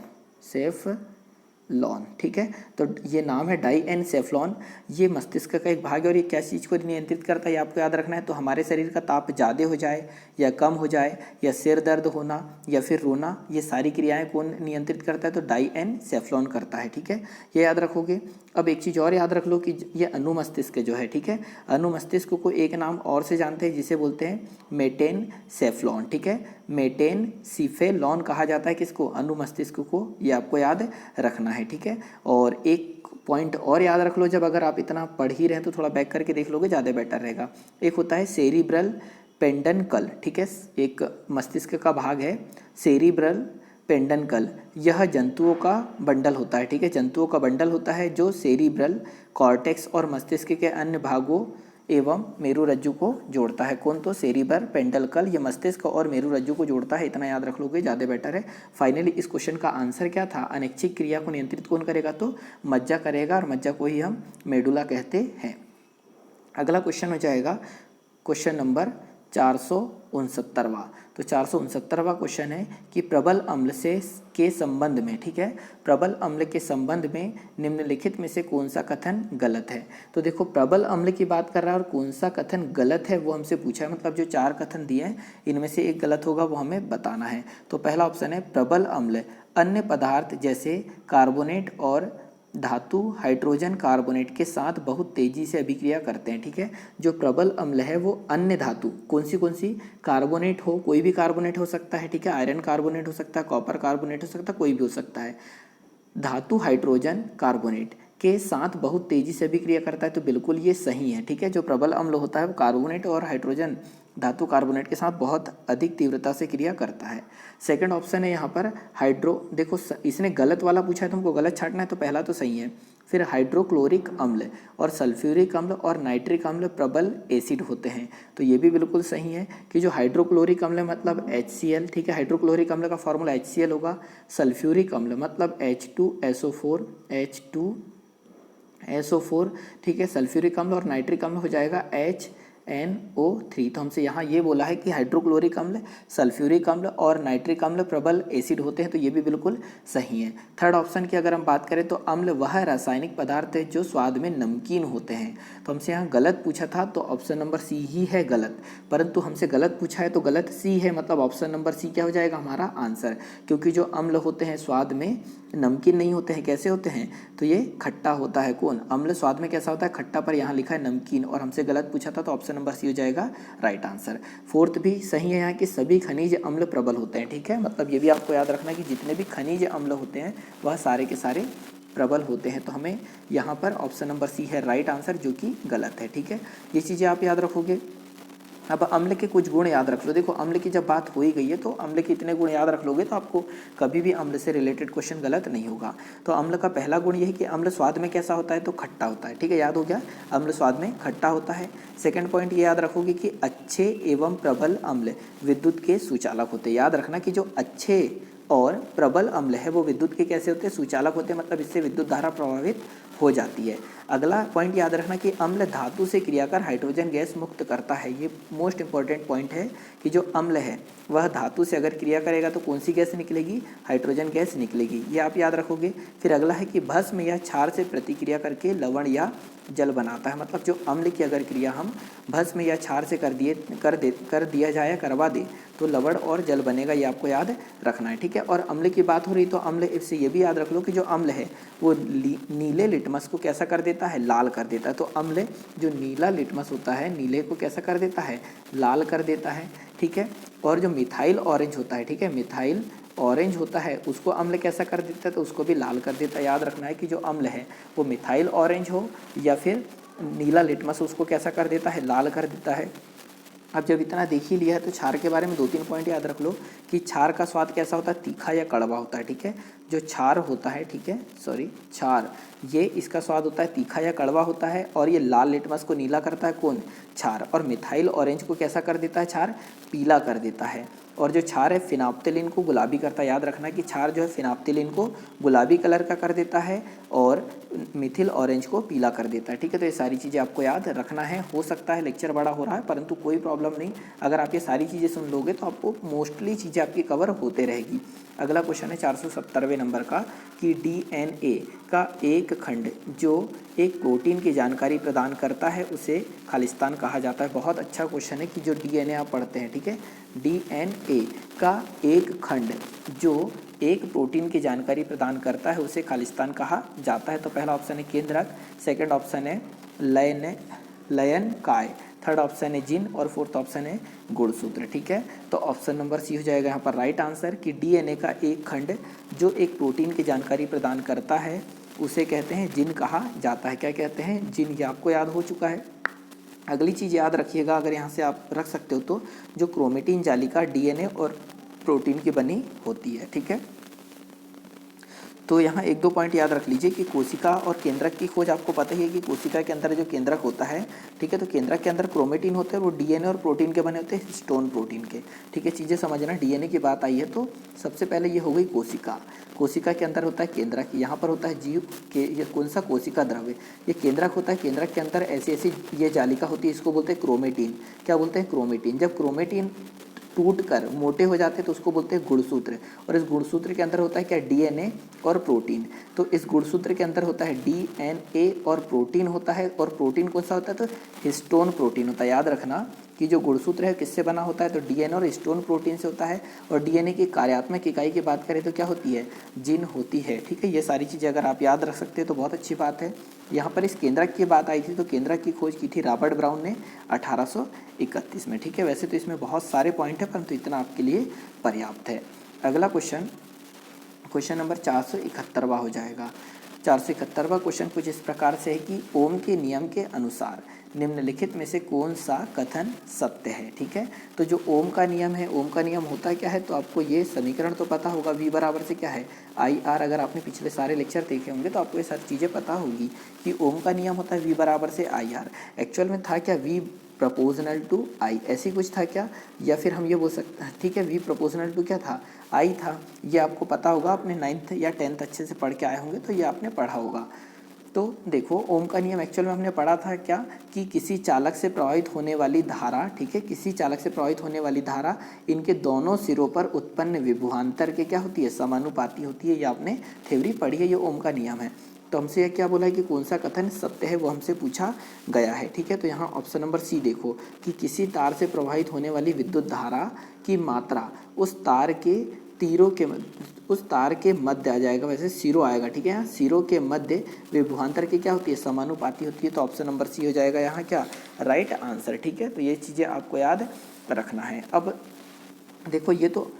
लॉन, ठीक है, तो ये नाम है डाई एनसेफ्लॉन। ये मस्तिष्क का एक भाग है और ये क्या चीज़ को नियंत्रित करता है, ये आपको याद रखना है। तो हमारे शरीर का ताप ज़्यादा हो जाए या कम हो जाए, या सिर दर्द होना या फिर रोना, ये सारी क्रियाएं कौन नियंत्रित करता है, तो डाई एनसेफ्लॉन करता है। ठीक है, ये याद रखोगे। अब एक चीज़ और याद रख लो कि ये अनुमस्तिष्क जो है, ठीक है, अनुमस्तिष्क को एक नाम और से जानते हैं जिसे बोलते हैं मेटेनसेफ्लॉन। ठीक है, मेटेनसीफेलॉन कहा जाता है किसको, अनुमस्तिष्क को, ये आपको याद रखना है। ठीक है, और एक पॉइंट और याद रख लो, जब अगर आप इतना पढ़ ही रहे हैं तो थोड़ा बैक करके देख लोगे ज़्यादा बेटर रहेगा। एक होता है सेरिब्रल पेंडनकल, ठीक है, एक मस्तिष्क का भाग है सेरिब्रल पेंडनकल, यह जंतुओं का बंडल होता है। ठीक है, जंतुओं का बंडल होता है जो सेरिब्रल कॉर्टेक्स और मस्तिष्क के अन्य भागों एवं मेरुरज्जु को जोड़ता है। कौन, तो सेरिब्रल पेंडनकल, ये मस्तिष्क और मेरुरज्जु को जोड़ता है, इतना याद रख लोगे ज़्यादा बेटर है। फाइनली इस क्वेश्चन का आंसर क्या था, अनैच्छिक क्रिया को नियंत्रित कौन करेगा, तो मज्जा करेगा, और मज्जा को ही हम मेडुला कहते हैं। अगला क्वेश्चन हो जाएगा क्वेश्चन नंबर 469वां। तो 469वां क्वेश्चन है कि प्रबल अम्ल से के संबंध में, ठीक है, प्रबल अम्ल के संबंध में निम्नलिखित में से कौन सा कथन गलत है। तो देखो, प्रबल अम्ल की बात कर रहा है और कौन सा कथन गलत है वो हमसे पूछा है, मतलब जो 4 कथन दिए हैं इनमें से एक गलत होगा, वो हमें बताना है। तो पहला ऑप्शन है प्रबल अम्ल अन्य पदार्थ जैसे कार्बोनेट और धातु हाइड्रोजन कार्बोनेट के साथ बहुत तेजी से अभिक्रिया करते हैं। ठीक है, जो प्रबल अम्ल है वो अन्य धातु कौन सी कार्बोनेट हो, कोई भी कार्बोनेट हो सकता है, ठीक है, आयरन कार्बोनेट हो सकता है, कॉपर कार्बोनेट हो सकता है, कोई भी हो सकता है, धातु हाइड्रोजन कार्बोनेट के साथ बहुत तेजी से अभिक्रिया करता है, तो बिल्कुल ये सही है। ठीक है, जो प्रबल अम्ल होता है वो कार्बोनेट और हाइड्रोजन धातु कार्बोनेट के साथ बहुत अधिक तीव्रता से क्रिया करता है। सेकंड ऑप्शन है यहाँ पर हाइड्रो, देखो इसने गलत वाला पूछा है, तुमको गलत छांटना है, तो पहला तो सही है। फिर हाइड्रोक्लोरिक अम्ल और सल्फ्यूरिक अम्ल और नाइट्रिक अम्ल प्रबल एसिड होते हैं, तो ये भी बिल्कुल सही है कि जो हाइड्रोक्लोरिक अम्ल मतलब HCl, ठीक है, हाइड्रोक्लोरिक अम्ल का फॉर्मूला HCl होगा। सल्फ्यूरिक अम्ल मतलब H2SO4, ठीक है, सल्फ्यूरिक अम्ल, और नाइट्रिक अम्ल हो जाएगा HNO3। तो हमसे यहाँ ये बोला है कि हाइड्रोक्लोरिक अम्ल, सल्फ्यूरिक अम्ल और नाइट्रिक अम्ल प्रबल एसिड होते हैं, तो ये भी बिल्कुल सही है। थर्ड ऑप्शन की अगर हम बात करें तो अम्ल वह रासायनिक पदार्थ है जो स्वाद में नमकीन होते हैं, तो हमसे यहाँ गलत पूछा था, तो ऑप्शन नंबर सी ही है गलत। परंतु हमसे गलत पूछा है तो गलत सी है, मतलब ऑप्शन नंबर सी क्या हो जाएगा हमारा आंसर, क्योंकि जो अम्ल होते हैं स्वाद में नमकीन नहीं होते हैं, कैसे होते हैं, तो ये खट्टा होता है। कौन, अम्ल स्वाद में कैसा होता है, खट्टा, पर यहाँ लिखा है नमकीन, और हमसे गलत पूछा था, तो ऑप्शन नंबर सी हो जाएगा राइट आंसर। फोर्थ भी सही है यहाँ कि सभी खनिज अम्ल प्रबल होते हैं। ठीक है, मतलब ये भी आपको याद रखना कि जितने भी खनिज अम्ल होते हैं वह सारे के सारे प्रबल होते हैं। तो हमें यहाँ पर ऑप्शन नंबर सी है राइट आंसर, जो कि गलत है। ठीक है, ये चीज़ें आप याद रखोगे। अब अम्ल के कुछ गुण याद रख लो। देखो अम्ल की जब बात हो ही गई है तो अम्ल के इतने गुण याद रख लोगे तो आपको कभी भी अम्ल से रिलेटेड क्वेश्चन गलत नहीं होगा। तो अम्ल का पहला गुण ये है कि अम्ल स्वाद में कैसा होता है, तो खट्टा होता है। ठीक है, याद हो गया, अम्ल स्वाद में खट्टा होता है। सेकंड पॉइंट ये याद रखोगे कि अच्छे एवं प्रबल अम्ल विद्युत के सुचालक होते हैं। याद रखना कि जो अच्छे और प्रबल अम्ल है वो विद्युत के कैसे होते हैं, सुचालक होते हैं, मतलब इससे विद्युत धारा प्रभावित हो जाती है। अगला पॉइंट याद रखना कि अम्ल धातु से क्रिया कर हाइड्रोजन गैस मुक्त करता है। ये मोस्ट इंपॉर्टेंट पॉइंट है कि जो अम्ल है वह धातु से अगर क्रिया करेगा तो कौन सी गैस निकलेगी, हाइड्रोजन गैस निकलेगी, ये आप याद रखोगे। फिर अगला है कि भस्म या क्षार से प्रतिक्रिया करके लवण या जल बनाता है। मतलब जो अम्ल की अगर क्रिया हम भस्म या क्षार से कर दिया जाए या करवा दे तो लवण और जल बनेगा, ये आपको याद रखना है। ठीक है, और अम्ल की बात हो रही तो अम्ल इससे ये भी याद रख लो कि जो अम्ल है वो नीले लिटमस को कैसा कर देता है, लाल कर देता है। तो अम्ल जो नीला लिटमस होता है नीले को कैसा कर देता है, लाल कर देता है। ठीक है, और जो मिथाइल ऑरेंज होता है, ठीक है, मिथाइल ऑरेंज होता है उसको अम्ल कैसा कर देता है, तो उसको भी लाल कर देता है। याद रखना है कि जो अम्ल है वो मिथाइल ऑरेंज हो या फिर नीला लिटमस उसको कैसा कर देता है, लाल कर देता है। अब जब इतना देख ही लिया है तो क्षार के बारे में 2-3 पॉइंट याद रख लो कि क्षार का स्वाद कैसा होता है, तीखा या कड़वा होता है। ठीक है, जो क्षार होता है, ठीक है, क्षार, ये इसका स्वाद होता है तीखा या कड़वा होता है। और ये लाल लिटमस को नीला करता है कौन, क्षार। और मिथाइल ऑरेंज को कैसा कर देता है, क्षार, पीला कर देता है। और जो क्षार है फिनाप्थेलिन को गुलाबी करता है। याद रखना कि क्षार जो है फिनाप्थेलिन को गुलाबी कलर का कर देता है और मिथिल ऑरेंज को पीला कर देता है। ठीक है, तो ये सारी चीज़ें आपको याद रखना है। हो सकता है लेक्चर बड़ा हो रहा है परंतु कोई प्रॉब्लम नहीं, अगर आप ये सारी चीज़ें सुन लोगे तो आपको मोस्टली चीज़ें आपकी कवर होते रहेगी। अगला क्वेश्चन है 470वें नंबर का कि डीएनए का एक खंड जो एक प्रोटीन की जानकारी प्रदान करता है उसे खालिस्तान कहा जाता है। बहुत अच्छा क्वेश्चन है कि जो डीएनए आप पढ़ते हैं, ठीक है, डीएनए का एक खंड जो एक प्रोटीन की जानकारी प्रदान करता है उसे खालिस्तान कहा जाता है। तो पहला ऑप्शन है केंद्रक, सेकंड ऑप्शन है लयनकाय, थर्ड ऑप्शन है जीन और फोर्थ ऑप्शन है गुणसूत्र। ठीक है, तो ऑप्शन नंबर सी हो जाएगा यहाँ पर राइट आंसर कि डीएनए का एक खंड जो एक प्रोटीन की जानकारी प्रदान करता है उसे कहते हैं जीन कहा जाता है। क्या कहते हैं, जीन। ये आपको याद हो चुका है। अगली चीज़ याद रखिएगा, अगर यहाँ से आप रख सकते हो तो जो क्रोमेटिन जालिका डीएनए और प्रोटीन की बनी होती है। ठीक है, तो यहाँ 1-2 पॉइंट याद रख लीजिए कि कोशिका और केंद्रक की खोज आपको पता ही है कि कोशिका के अंदर जो केंद्रक होता है, ठीक है, तो केंद्रक के अंदर क्रोमेटिन होते हैं, वो डीएनए और प्रोटीन के बने होते हैं, हिस्टोन प्रोटीन के। ठीक है, चीज़ें समझना, डीएनए की बात आई है तो सबसे पहले ये हो गई कोशिका। कोशिका के अंदर होता है केंद्रक, यहाँ पर होता है जीव के, ये कौन सा, कोशिका द्रव्य, ये केंद्रक होता है। केंद्रक के अंदर ऐसी ऐसी ये जालिका होती है, इसको बोलते हैं क्रोमेटिन। क्या बोलते हैं, क्रोमेटिन। जब क्रोमेटिन टूट कर मोटे हो जाते हैं तो उसको बोलते हैं गुणसूत्र। और इस गुणसूत्र के अंदर होता है क्या, डीएनए और प्रोटीन। तो इस गुणसूत्र के अंदर होता है डीएनए और प्रोटीन होता है। और प्रोटीन कौन सा होता है, तो हिस्टोन प्रोटीन होता है। याद रखना कि जो गुणसूत्र है किससे बना होता है, तो डीएनए और हिस्टोन प्रोटीन से होता है। और डीएनए की कार्यात्मक इकाई की बात करें तो क्या होती है, जीन होती है। ठीक है, ये सारी चीज़ें अगर आप याद रख सकते हैं तो बहुत अच्छी बात है। यहाँ पर इस केंद्रक की बात आई थी तो केंद्रक की खोज की थी रॉबर्ट ब्राउन ने 1831 में। ठीक है, वैसे तो इसमें बहुत सारे पॉइंट है परंतु इतना आपके लिए पर्याप्त है। अगला क्वेश्चन नंबर 471वां हो जाएगा। 471वां क्वेश्चन कुछ इस प्रकार से है कि ओम के नियम के अनुसार निम्नलिखित में से कौन सा कथन सत्य है। ठीक है, तो जो ओम का नियम है, ओम का नियम होता क्या है, तो आपको ये समीकरण तो पता होगा, V बराबर से क्या है, IR। अगर आपने पिछले सारे लेक्चर देखे होंगे तो आपको ये सारी चीज़ें पता होगी कि ओम का नियम होता है V बराबर से IR। एक्चुअल में था क्या, V प्रोपोर्शनल टू I, ऐसी कुछ था क्या, या फिर हम ये बोल सकते हैं, ठीक है, V प्रोपोर्शनल टू क्या था, I था। ये आपको पता होगा, आपने 9th या 10th अच्छे से पढ़ के आए होंगे तो ये आपने पढ़ा होगा। तो देखो ओम का नियम एक्चुअल में हमने पढ़ा था क्या, कि किसी चालक से प्रवाहित होने वाली धारा, ठीक है, किसी चालक से प्रवाहित होने वाली धारा इनके दोनों सिरों पर उत्पन्न विभवांतर के क्या होती है, समानुपाती होती है। ये आपने थ्योरी पढ़ी है, ये ओम का नियम है। तो हमसे क्या बोला है कि कौन सा कथन सत्य है, वो हमसे पूछा गया है। ठीक है, तो यहाँ ऑप्शन नंबर सी देखो कि किसी तार से प्रवाहित होने वाली विद्युत धारा की मात्रा उस तार के मध्य आ जाएगा, वैसे सिरों आएगा। ठीक है, यहाँ सिरों के मध्य विभवांतर की क्या होती है, समानुपाती होती है। तो ऑप्शन नंबर सी हो जाएगा यहाँ क्या, राइट आंसर। ठीक है, तो ये चीज़ें आपको याद रखना है। अब देखो ये तो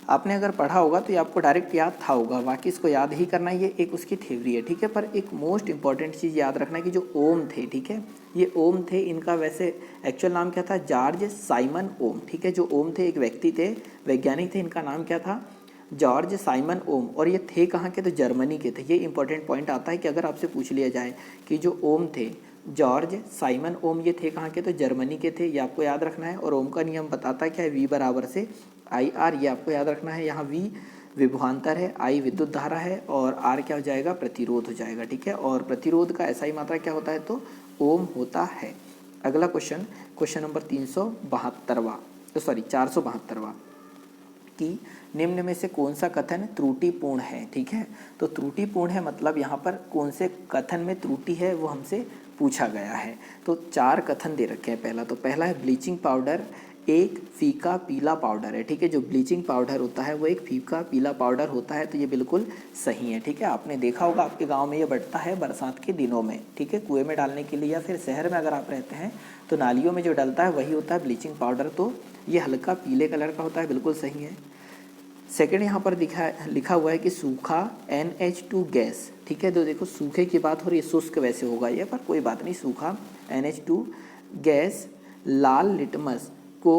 आपने अगर पढ़ा होगा तो ये आपको डायरेक्ट याद था होगा, बाकी इसको याद ही करना है, ये एक उसकी थ्योरी है, ठीक है। पर एक मोस्ट इंपॉर्टेंट चीज़ याद रखना है कि जो ओम थे, ठीक है, ये ओम थे, इनका वैसे एक्चुअल नाम क्या था, जॉर्ज साइमन ओम, ठीक है। जो ओम थे एक व्यक्ति थे, वैज्ञानिक थे, इनका नाम क्या था, जॉर्ज साइमन ओम। और ये थे कहाँ के, तो जर्मनी के थे। ये इंपॉर्टेंट पॉइंट आता है कि अगर आपसे पूछ लिया जाए कि जो ओम थे जॉर्ज साइमन ओम, ये थे कहाँ के, तो जर्मनी के थे, ये आपको याद रखना है। और ओम का नियम बताता है क्या है, वी बराबर से आई आर, ये आपको याद रखना है। यहाँ वी विभवांतर है, आई विद्युत धारा है, और आर क्या हो जाएगा, प्रतिरोध हो जाएगा, ठीक है। और प्रतिरोध का ऐसा ही मात्रा क्या होता है, तो ओम होता है। अगला क्वेश्चन, क्वेश्चन नंबर 372वां, तो सॉरी 472वां, कि निम्न में से कौन सा कथन त्रुटिपूर्ण है, ठीक है। तो त्रुटिपूर्ण है मतलब यहाँ पर कौन से कथन में त्रुटि है वो हमसे पूछा गया है। तो 4 कथन दे रखे हैं। पहला है ब्लीचिंग पाउडर एक फीका पीला पाउडर है, ठीक है। जो ब्लीचिंग पाउडर होता है वो एक फीका पीला पाउडर होता है, तो ये बिल्कुल सही है, ठीक है। आपने देखा होगा आपके गांव में ये बढ़ता है बरसात के दिनों में, ठीक है, कुएं में डालने के लिए, या फिर शहर में अगर आप रहते हैं तो नालियों में जो डलता है वही होता है ब्लीचिंग पाउडर। तो ये हल्का पीले कलर का होता है, बिल्कुल सही है। सेकेंड यहाँ पर लिखा हुआ है कि सूखा NH2 गैस, ठीक है। तो देखो सूखे की बात हो रही है, शुष्क वैसे होगा ये, पर कोई बात नहीं। सूखा NH2 गैस लाल लिटमस को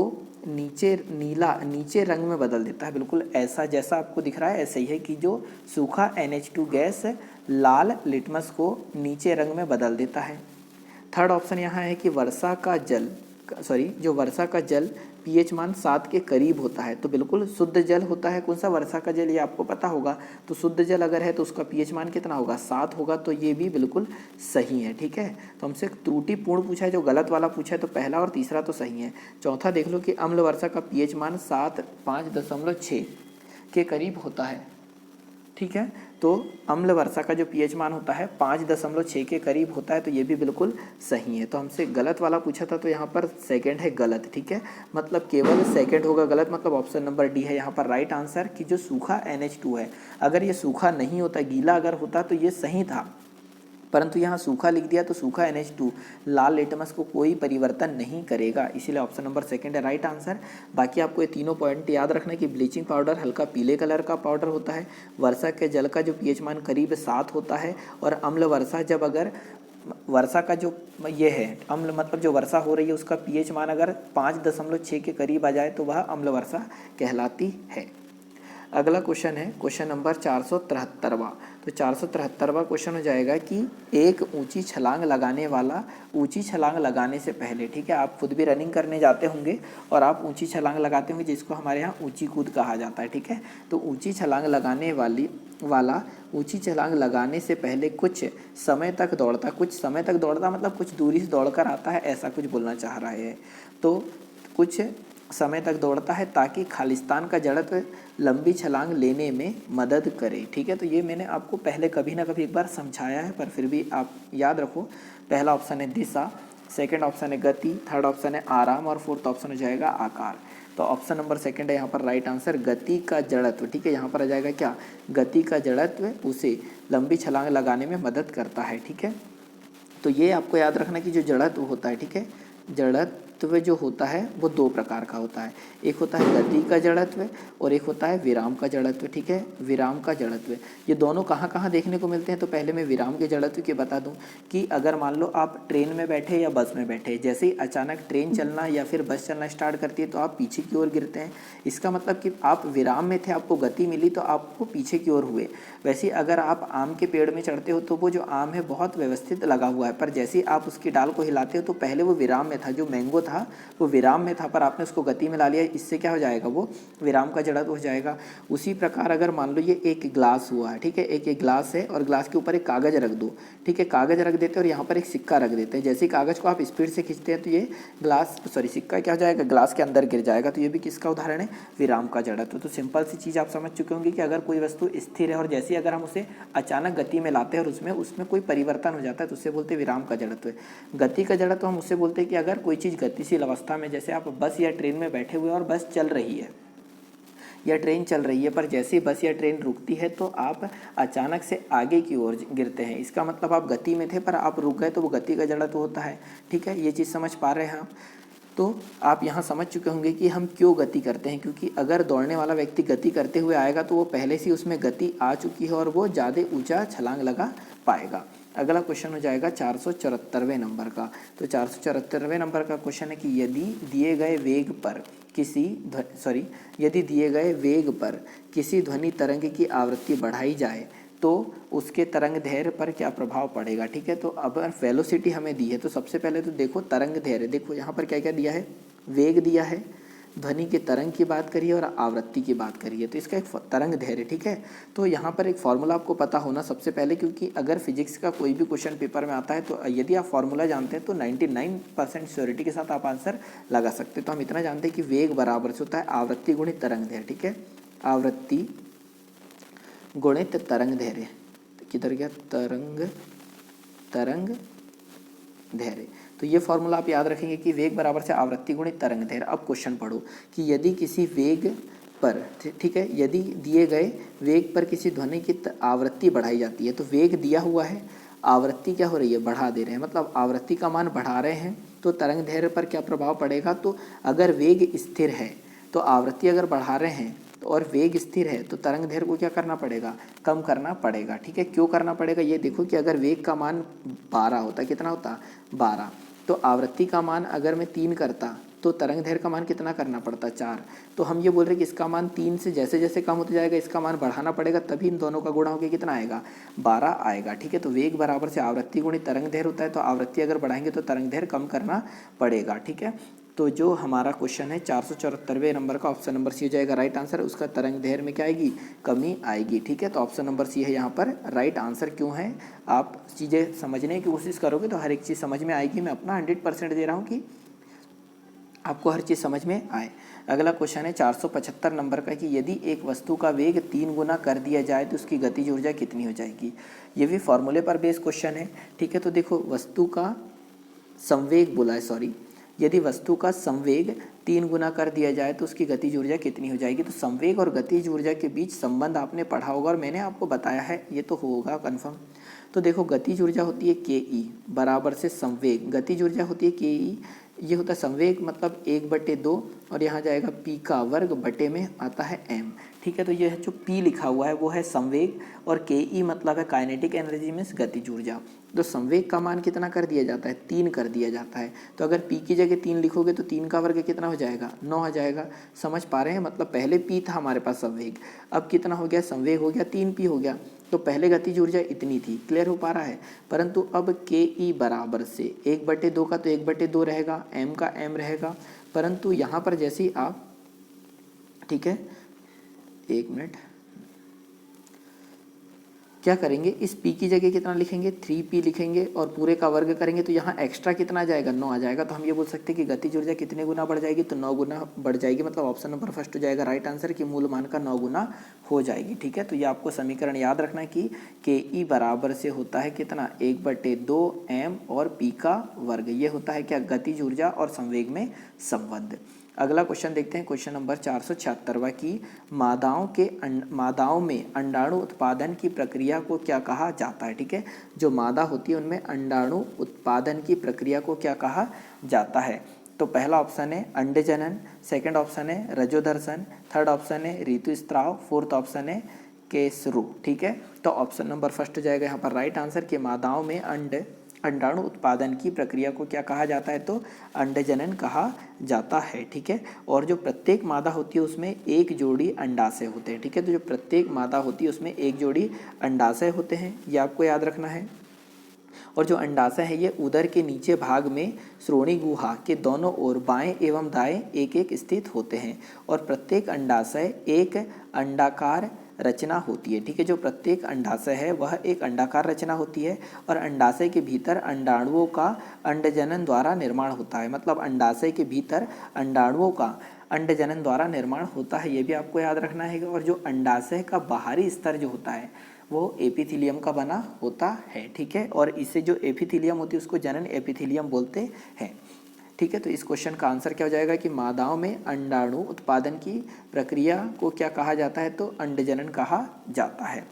नीचे रंग में बदल देता है, बिल्कुल ऐसा जैसा आपको दिख रहा है ऐसे ही है कि जो सूखा NH2 गैस लाल लिटमस को नीचे रंग में बदल देता है। थर्ड ऑप्शन यहाँ है कि वर्षा का जल pH मान 7 के करीब होता है, तो बिल्कुल शुद्ध जल होता है। कौन सा, वर्षा का जल, ये आपको पता होगा। तो शुद्ध जल अगर है तो उसका pH मान कितना होगा, 7 होगा, तो ये भी बिल्कुल सही है, ठीक है। तो हमसे त्रुटिपूर्ण पूछा है, जो गलत वाला पूछा है, तो पहला और तीसरा तो सही है। चौथा देख लो कि अम्ल वर्षा का pH मान 5.6 के करीब होता है, ठीक है। तो अम्ल वर्षा का जो pH मान होता है 5.6 के करीब होता है, तो ये भी बिल्कुल सही है। तो हमसे गलत वाला पूछा था, तो यहाँ पर सेकंड है गलत, ठीक है। मतलब केवल सेकंड होगा गलत, मतलब ऑप्शन नंबर डी है यहाँ पर राइट आंसर, कि जो सूखा NH2 है, अगर ये सूखा नहीं होता, गीला अगर होता तो ये सही था, परंतु यहाँ सूखा लिख दिया, तो सूखा NH2 लाल लिटमस को कोई परिवर्तन नहीं करेगा, इसीलिए ऑप्शन नंबर सेकंड है राइट आंसर। बाकी आपको ये तीनों पॉइंट याद रखना है कि ब्लीचिंग पाउडर हल्का पीले कलर का पाउडर होता है, वर्षा के जल का जो pH मान करीब 7 होता है, और अम्ल वर्षा जब अगर वर्षा का जो ये है अम्ल, मतलब जो वर्षा हो रही है उसका pH मान अगर 5.6 के करीब आ जाए तो वह अम्ल वर्षा कहलाती है। अगला क्वेश्चन है क्वेश्चन नंबर 473वां। तो 473वां क्वेश्चन हो जाएगा कि एक ऊंची छलांग लगाने वाला ऊंची छलांग लगाने से पहले, ठीक है, आप खुद भी रनिंग करने जाते होंगे और आप ऊंची छलांग लगाते होंगे, जिसको हमारे यहाँ ऊंची कूद कहा जाता है, ठीक है। तो ऊंची छलांग लगाने वाला ऊंची छलांग लगाने से पहले कुछ समय तक दौड़ता मतलब कुछ दूरी से दौड़कर आता है, ऐसा कुछ बोलना चाह रहा है। तो कुछ समय तक दौड़ता है ताकि खालिस्तान का जड़त्व लंबी छलांग लेने में मदद करे, ठीक है। तो ये मैंने आपको पहले कभी ना कभी एक बार समझाया है, पर फिर भी आप याद रखो। पहला ऑप्शन है दिशा, सेकंड ऑप्शन है गति, थर्ड ऑप्शन है आराम, और फोर्थ ऑप्शन हो जाएगा आकार। तो ऑप्शन नंबर सेकंड है यहाँ पर राइट आंसर, गति का जड़त्व, ठीक है। यहाँ पर आ जाएगा क्या, गति का जड़त्व उसे लंबी छलांग लगाने में मदद करता है, ठीक है। तो ये आपको याद रखना कि जो जड़त्व होता है, ठीक है, जड़त्व जो होता है वो 2 प्रकार का होता है। एक होता है गति का जड़त्व और एक होता है विराम का जड़त्व, ठीक है। विराम का जड़त्व ये दोनों कहाँ कहाँ देखने को मिलते हैं, तो पहले मैं विराम के जड़त्व की बता दूं कि अगर मान लो आप ट्रेन में बैठे या बस में बैठे, जैसे ही अचानक ट्रेन चलना या फिर बस चलना स्टार्ट करती है तो आप पीछे की ओर गिरते हैं। इसका मतलब कि आप विराम में थे, आपको गति मिली तो आपको पीछे की ओर हुए। वैसे ही अगर आप आम के पेड़ में चढ़ते हो तो वो जो आम है बहुत व्यवस्थित लगा हुआ है, पर जैसे ही आप उसकी डाल को हिलाते हो तो पहले वो विराम में था, जो मैंगो था वो विराम में था, पर आपने उसको गति में ला लिया, इससे क्या हो जाएगा, वो विराम का जड़त्व हो जाएगा। उसी प्रकार अगर मान लो ये एक ग्लास हुआ है, ठीक है, एक ग्लास है और ग्लास के ऊपर एक कागज़ रख दो, ठीक है, कागज़ रख देते हैं और यहाँ पर एक सिक्का रख देते हैं। जैसे ही कागज़ को आप स्पीड से खींचते हैं तो ये सिक्का क्या हो जाएगा, ग्लास के अंदर गिर जाएगा। तो ये भी किसका उदाहरण है, विराम का जड़त्व। तो सिंपल सी चीज़ आप समझ चुके होंगे कि अगर कोई वस्तु स्थिर है और जैसे अगर हम उसे अचानक गति में लाते हैं और उसमें कोई परिवर्तन हो जाता है तो उससे बोलते हैं विराम का जड़त्व। गति का जड़त्व हम उससे बोलते हैं कि अगर कोई चीज़ गतिशील अवस्था में, जैसे आप बस या ट्रेन में बैठे हुए और बस चल रही है या ट्रेन चल रही है, पर जैसे ही बस या ट्रेन रुकती है तो आप अचानक से आगे की ओर गिरते हैं। इसका मतलब आप गति में थे पर आप रुक गए, तो वो गति का जड़त्व होता है, ठीक है। ये चीज़ समझ पा रहे हैं आप। तो आप यहाँ समझ चुके होंगे कि हम क्यों गति करते हैं, क्योंकि अगर दौड़ने वाला व्यक्ति गति करते हुए आएगा तो वो पहले से उसमें गति आ चुकी है और वो ज़्यादा ऊंचा छलांग लगा पाएगा। अगला क्वेश्चन हो जाएगा 474वें नंबर का। तो 474वें नंबर का क्वेश्चन है कि यदि दिए गए वेग पर किसी ध्वनि तरंग की आवृत्ति बढ़ाई जाए तो उसके तरंग दैर्घ्य पर क्या प्रभाव पड़ेगा। ठीक है, तो अब वेलोसिटी हमें दी है, तो सबसे पहले तो देखो तरंग दैर्घ्य, देखो यहाँ पर क्या क्या दिया है, वेग दिया है, ध्वनि के तरंग की बात करिए और आवृत्ति की बात करिए, तो इसका एक तरंग दैर्घ्य। ठीक है, तो यहाँ पर एक फॉर्मूला आपको पता होना सबसे पहले, क्योंकि अगर फिजिक्स का कोई भी क्वेश्चन पेपर में आता है तो यदि आप फॉर्मूला जानते हैं तो 99% श्योरिटी के साथ आप आंसर लगा सकते हैं। तो हम इतना जानते हैं कि वेग बराबर से होता है आवृत्ति गुणित तरंग दैर्घ्य। ठीक है, आवृत्ति गुणित तरंग दैर्घ्य, किधर गया, तरंग दैर्घ्य। तो ये फॉर्मूला आप याद रखेंगे कि वेग बराबर से आवृत्ति गुणित तरंग दैर्घ्य। अब क्वेश्चन पढ़ो कि यदि किसी वेग पर, ठीक है, यदि दिए गए वेग पर किसी ध्वनि की आवृत्ति बढ़ाई जाती है, तो वेग दिया हुआ है, आवृत्ति क्या हो रही है, बढ़ा दे रहे हैं, मतलब आवृत्ति का मान बढ़ा रहे हैं, तो तरंग दैर्घ्य पर क्या प्रभाव पड़ेगा। तो अगर वेग स्थिर है तो आवृत्ति अगर बढ़ा रहे हैं तो और वेग स्थिर है तो तरंग दैर्घ्य को क्या करना पड़ेगा, कम करना पड़ेगा। ठीक है, क्यों करना पड़ेगा, ये देखो कि अगर वेग का मान 12 होता, कितना होता, 12, तो आवृत्ति का मान अगर मैं 3 करता तो तरंग दैर्घ्य का मान कितना करना पड़ता, 4। तो हम ये बोल रहे हैं कि इसका मान 3 से जैसे जैसे कम होता जाएगा इसका मान बढ़ाना पड़ेगा, तभी इन दोनों का गुणा होकर कितना आएगा, 12 आएगा। ठीक है, तो वेग बराबर से आवृत्ति गुणित तरंग दैर्घ्य होता है, तो आवृत्ति अगर बढ़ाएंगे तो तरंग दैर्घ्य कम करना पड़ेगा। ठीक है, तो जो हमारा क्वेश्चन है 474वें नंबर का, ऑप्शन नंबर सी हो जाएगा राइट आंसर। उसका तरंग दैर्घ्य में क्या आएगी, कमी आएगी। ठीक है, तो ऑप्शन नंबर सी है यहाँ पर राइट आंसर। क्यों है, आप चीज़ें समझने की कोशिश करोगे तो हर एक चीज़ समझ में आएगी। मैं अपना 100% दे रहा हूँ कि आपको हर चीज़ समझ में आए। अगला क्वेश्चन है 475 नंबर का कि यदि एक वस्तु का वेग 3 गुना कर दिया जाए तो उसकी गतिज ऊर्जा कितनी हो जाएगी। ये भी फॉर्मूले पर बेस्ड क्वेश्चन है। ठीक है, तो देखो वस्तु का संवेग बोला है, सॉरी, यदि वस्तु का संवेग 3 गुना कर दिया जाए तो उसकी गतिज ऊर्जा कितनी हो जाएगी। तो संवेग और गतिज ऊर्जा के बीच संबंध आपने पढ़ा होगा और मैंने आपको बताया है, ये तो होगा कन्फर्म। तो देखो गतिज ऊर्जा होती है के बराबर से संवेग, गतिज ऊर्जा होती है के, ये होता है संवेग मतलब 1/2 और यहाँ जाएगा पी का वर्ग बटे में आता है m। ठीक है, तो ये जो p लिखा हुआ है वो है संवेग और के मतलब है काइनेटिक एनर्जी मीन्स गतिज ऊर्जा। तो संवेग का मान कितना कर दिया जाता है, 3 कर दिया जाता है। तो अगर p की जगह 3 लिखोगे तो 3 का वर्ग कितना हो जाएगा, 9 हो जाएगा। समझ पा रहे हैं, मतलब पहले p था हमारे पास संवेग, अब कितना हो गया, संवेग हो गया 3p हो गया। तो पहले गतिज ऊर्जा इतनी थी, क्लियर हो पा रहा है, परंतु अब के बराबर से 1/2 का तो 1/2 रहेगा, m का m रहेगा, परंतु यहाँ पर जैसे ही आप, ठीक है, 1 मिनट, क्या करेंगे, इस p की जगह कितना लिखेंगे, 3p लिखेंगे और पूरे का वर्ग करेंगे तो यहाँ एक्स्ट्रा कितना आ जाएगा, 9 आ जाएगा। तो हम ये बोल सकते हैं कि गतिज ऊर्जा कितने गुना बढ़ जाएगी, तो 9 गुना बढ़ जाएगी। मतलब ऑप्शन नंबर फर्स्ट हो जाएगा राइट आंसर कि मूल मान का 9 गुना हो जाएगी। ठीक है, तो ये आपको समीकरण याद रखना है कि के बराबर से होता है कितना, 1/2 m और p का वर्ग, ये होता है क्या, गतिज ऊर्जा और संवेग में संबंध। अगला क्वेश्चन देखते हैं, क्वेश्चन नंबर 476 की मादाओं में अंडाणु उत्पादन की प्रक्रिया को क्या कहा जाता है। ठीक है, जो मादा होती है उनमें अंडाणु उत्पादन की प्रक्रिया को क्या कहा जाता है। तो पहला ऑप्शन है अंडजनन, सेकंड ऑप्शन है रजोदर्शन, थर्ड ऑप्शन है ऋतुस्राव, फोर्थ ऑप्शन है केसरू। ठीक है, तो ऑप्शन नंबर फर्स्ट हो जाएगा यहाँ पर राइट आंसर कि मादाओं में अंडाणु उत्पादन की प्रक्रिया को क्या कहा जाता है, तो अंडजनन कहा जाता है। ठीक है, और जो प्रत्येक मादा होती है उसमें एक जोड़ी अंडाशय होते हैं। ठीक है, तो जो प्रत्येक मादा होती है उसमें एक जोड़ी अंडाशय होते हैं, ये आपको याद रखना है। और जो अंडाशय है ये उदर के नीचे भाग में श्रोणि गुहा के दोनों ओर बाएं एवं दाएं एक एक स्थित होते हैं और प्रत्येक अंडाशय एक अंडाकार रचना होती है। ठीक है, जो प्रत्येक अंडाशय है वह एक अंडाकार रचना होती है और अंडाशय के भीतर अंडाणुओं का अंडजनन द्वारा निर्माण होता है। मतलब अंडाशय के भीतर अंडाणुओं का अंडजनन द्वारा निर्माण होता है, ये भी आपको याद रखना है। और जो अंडाशय का बाहरी स्तर जो होता है वो एपिथेलियम का बना होता है। ठीक है, और इससे जो एपिथेलियम होती है उसको जनन एपिथेलियम बोलते हैं। ठीक है, तो इस क्वेश्चन का आंसर क्या हो जाएगा कि मादाओं में अंडाणु उत्पादन की प्रक्रिया को क्या कहा जाता है, तो अंडजनन कहा जाता है।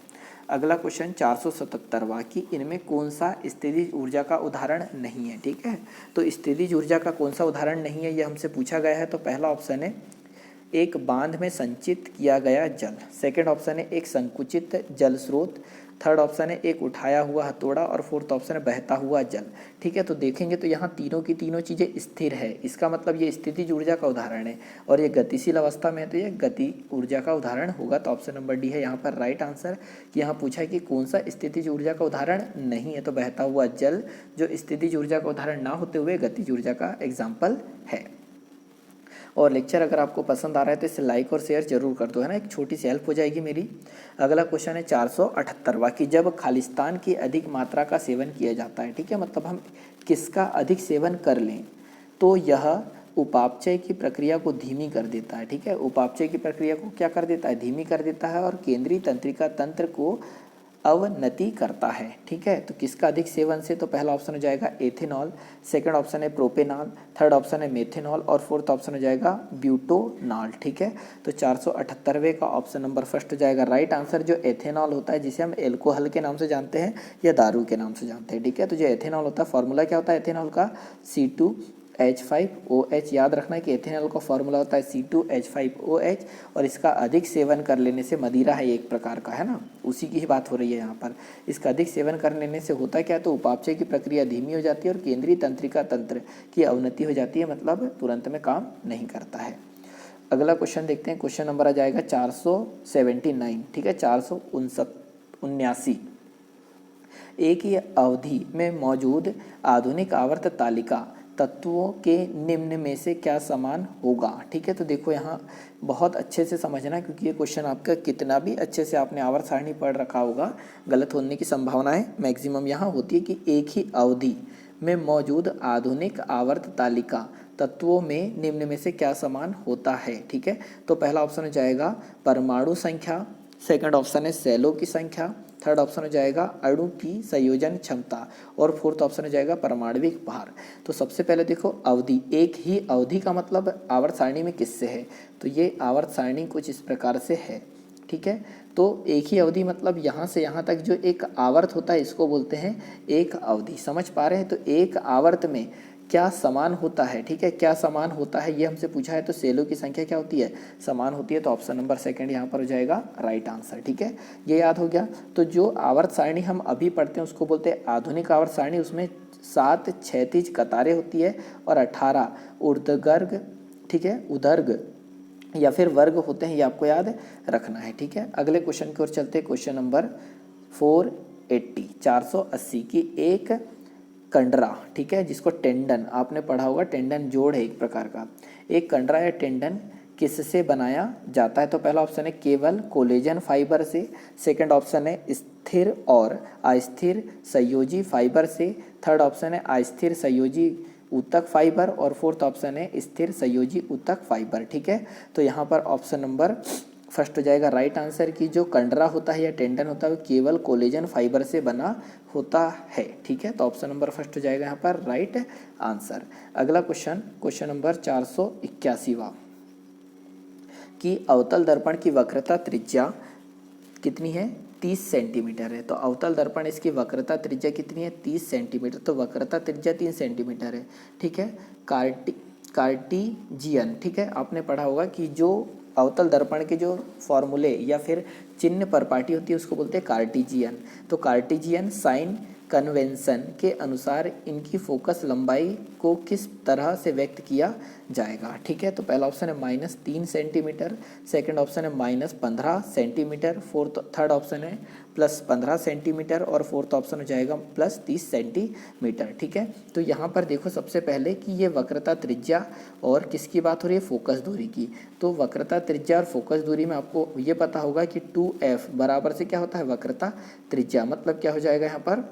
अगला क्वेश्चन 477वां कि इनमें कौन सा स्थितिज ऊर्जा का उदाहरण नहीं है। ठीक है, तो स्थितिज ऊर्जा का कौन सा उदाहरण नहीं है ये हमसे पूछा गया है। तो पहला ऑप्शन है एक बांध में संचित किया गया जल, सेकंड ऑप्शन है एक संकुचित जल स्रोत, थर्ड ऑप्शन है एक उठाया हुआ हथौड़ा और फोर्थ ऑप्शन है बहता हुआ जल। ठीक है, तो देखेंगे तो यहाँ तीनों की तीनों चीज़ें स्थिर है, इसका मतलब ये स्थितिज ऊर्जा का उदाहरण है, और ये गतिशील अवस्था में है तो ये गति ऊर्जा का उदाहरण होगा। तो ऑप्शन नंबर डी है यहाँ पर राइट आंसर। कि यहाँ पूछा है कि कौन सा स्थितिज ऊर्जा का उदाहरण नहीं है, तो बहता हुआ जल जो स्थितिज ऊर्जा का उदाहरण ना होते हुए गतिज ऊर्जा का एग्जाम्पल है। और लेक्चर अगर आपको पसंद आ रहा है तो इसे लाइक और शेयर जरूर कर दो, है ना, एक छोटी सी हेल्प हो जाएगी मेरी। अगला क्वेश्चन है 478वां कि जब खालिस्तान की अधिक मात्रा का सेवन किया जाता है, ठीक है, मतलब हम किसका अधिक सेवन कर लें तो यह उपापचय की प्रक्रिया को धीमी कर देता है। ठीक है, उपापचय की प्रक्रिया को क्या कर देता है, धीमी कर देता है, और केंद्रीय तंत्रिका तंत्र को अवनति करता है। ठीक है, तो किसका अधिक सेवन से, तो पहला ऑप्शन हो जाएगा एथेनॉल, सेकंड ऑप्शन है प्रोपेनॉल, थर्ड ऑप्शन है मेथेनॉल और फोर्थ ऑप्शन हो जाएगा ब्यूटोनॉल। ठीक है, तो 478वें का ऑप्शन नंबर फर्स्ट हो जाएगा राइट आंसर। जो एथेनॉल होता है जिसे हम एल्कोहल के नाम से जानते हैं या दारू के नाम से जानते हैं। ठीक है, तो जो एथेनॉल होता है फॉर्मूला क्या होता है एथेनॉल का, C2H5OH। याद रखना है कि एथेनॉल का फॉर्मूला होता है C2H5OH, और इसका अधिक सेवन कर लेने से, मदिरा है एक प्रकार का, है ना, उसी की ही बात हो रही है यहाँ पर। इसका अधिक सेवन कर लेने से होता क्या है, तो उपापचय की प्रक्रिया धीमी हो जाती है और केंद्रीय तंत्रिका तंत्र की अवनति हो जाती है, मतलब तुरंत में काम नहीं करता है। अगला क्वेश्चन देखते हैं, क्वेश्चन नंबर आ जाएगा 479। ठीक है, 479। एक ही अवधि में मौजूद आधुनिक आवर्त तालिका तत्वों के निम्न में से क्या समान होगा। ठीक है, तो देखो यहाँ बहुत अच्छे से समझना, क्योंकि ये क्वेश्चन आपका कितना भी अच्छे से आपने आवर्त सारणी पढ़ रखा होगा, गलत होने की संभावनाएं मैक्सिमम यहाँ होती है। कि एक ही अवधि में मौजूद आधुनिक आवर्त तालिका तत्वों में निम्न में से क्या समान होता है। ठीक है, तो पहला ऑप्शन हो जाएगा परमाणु संख्या, सेकंड ऑप्शन है सेलों की संख्या, थर्ड ऑप्शन हो जाएगा अणु की संयोजन क्षमता, और फोर्थ ऑप्शन हो जाएगा परमाणविक भार। तो सबसे पहले देखो अवधि, एक ही अवधि का मतलब आवर्त सारणी में किससे है, तो ये आवर्त सारणी कुछ इस प्रकार से है। ठीक है, तो एक ही अवधि मतलब यहाँ से यहाँ तक जो एक आवर्त होता है इसको बोलते हैं एक अवधि। समझ पा रहे हैं, तो एक आवर्त में क्या समान होता है। ठीक है, क्या समान होता है ये हमसे पूछा है, तो सेलों की संख्या क्या होती है, समान होती है, तो ऑप्शन नंबर सेकंड यहाँ पर हो जाएगा राइट आंसर। ठीक है, ये याद हो गया। तो जो आवर्त सारणी हम अभी पढ़ते हैं उसको बोलते हैं आधुनिक आवर्त सारणी, उसमें 7 क्षैतिज कतारें होती है और 18 ऊर्ध्वगर्ग, ठीक है, उदर्ग या फिर वर्ग होते हैं, ये आपको याद रखना है। ठीक है, अगले क्वेश्चन की ओर चलते हैं, क्वेश्चन नंबर 480 की एक कंडरा, ठीक है, जिसको टेंडन आपने पढ़ा होगा, टेंडन जोड़ है एक प्रकार का, एक कंडरा या टेंडन किससे बनाया जाता है, तो पहला ऑप्शन है केवल कोलेजन फाइबर से, सेकंड ऑप्शन है स्थिर और अस्थिर संयोजी फाइबर से, थर्ड ऑप्शन है अस्थिर संयोजी ऊतक फाइबर, और फोर्थ ऑप्शन है स्थिर संयोजी ऊतक फाइबर। ठीक है, तो यहाँ पर ऑप्शन नंबर फर्स्ट हो जाएगा राइट आंसर। की जो कंडरा होता है या टेंडन होता है वो केवल कोलेजन फाइबर से बना होता है। ठीक है, तो ऑप्शन नंबर फर्स्ट हो जाएगा यहाँ पर राइट आंसर। अगला क्वेश्चन, क्वेश्चन नंबर 481वां कि अवतल दर्पण की वक्रता त्रिज्या कितनी है, 30 सेंटीमीटर है। तो अवतल दर्पण इसकी वक्रता त्रिज्या कितनी है, 30 सेंटीमीटर, तो वक्रता त्रिज्या 3 सेंटीमीटर है। ठीक है, कार्टिजियन, ठीक है, आपने पढ़ा होगा कि जो अवतल दर्पण के जो फॉर्मूले या फिर चिन्ह पर पाटी होती है उसको बोलते हैं कार्टिजियन। तो कार्टिजियन साइन कन्वेंशन के अनुसार इनकी फोकस लंबाई को किस तरह से व्यक्त किया जाएगा। ठीक है, तो पहला ऑप्शन है -3 सेंटीमीटर, सेकंड ऑप्शन है -15 सेंटीमीटर, थर्ड ऑप्शन है +15 सेंटीमीटर, और फोर्थ ऑप्शन हो जाएगा +30 सेंटीमीटर। ठीक है, तो यहाँ पर देखो सबसे पहले कि ये वक्रता त्रिज्या और किसकी बात हो रही है, फोकस दूरी की। तो वक्रता त्रिज्या और फोकस दूरी में आपको ये पता होगा कि 2f बराबर से क्या होता है, वक्रता त्रिज्या, मतलब क्या हो जाएगा यहाँ पर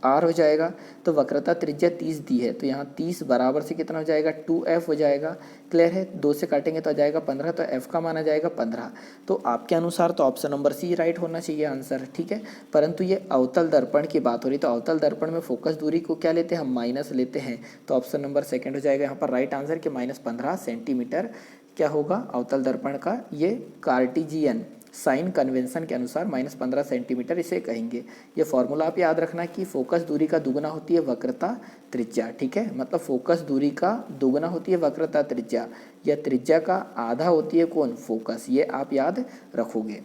r हो जाएगा। तो वक्रता त्रिज्या 30 दी है, तो यहाँ 30 बराबर से कितना हो जाएगा, 2f हो जाएगा। क्लियर है, 2 से काटेंगे तो आ जाएगा 15, तो f का माना जाएगा 15। तो आपके अनुसार तो ऑप्शन नंबर सी राइट होना चाहिए आंसर। ठीक है, परंतु ये अवतल दर्पण की बात हो रही, तो अवतल दर्पण में फोकस दूरी को क्या लेते हैं, हम माइनस लेते हैं, तो ऑप्शन नंबर सेकेंड हो जाएगा यहाँ पर राइट आंसर के -15 सेंटीमीटर क्या होगा अवतल दर्पण का ये कार्टिजियन साइन कन्वेंशन के अनुसार -15 सेंटीमीटर इसे कहेंगे। ये फॉर्मूला आप याद रखना कि फोकस दूरी का दुगुना होती है वक्रता त्रिज्या, ठीक है। मतलब फोकस दूरी का दुगुना होती है वक्रता त्रिज्या, या त्रिज्या का आधा होती है कौन, फोकस। ये आप याद रखोगे।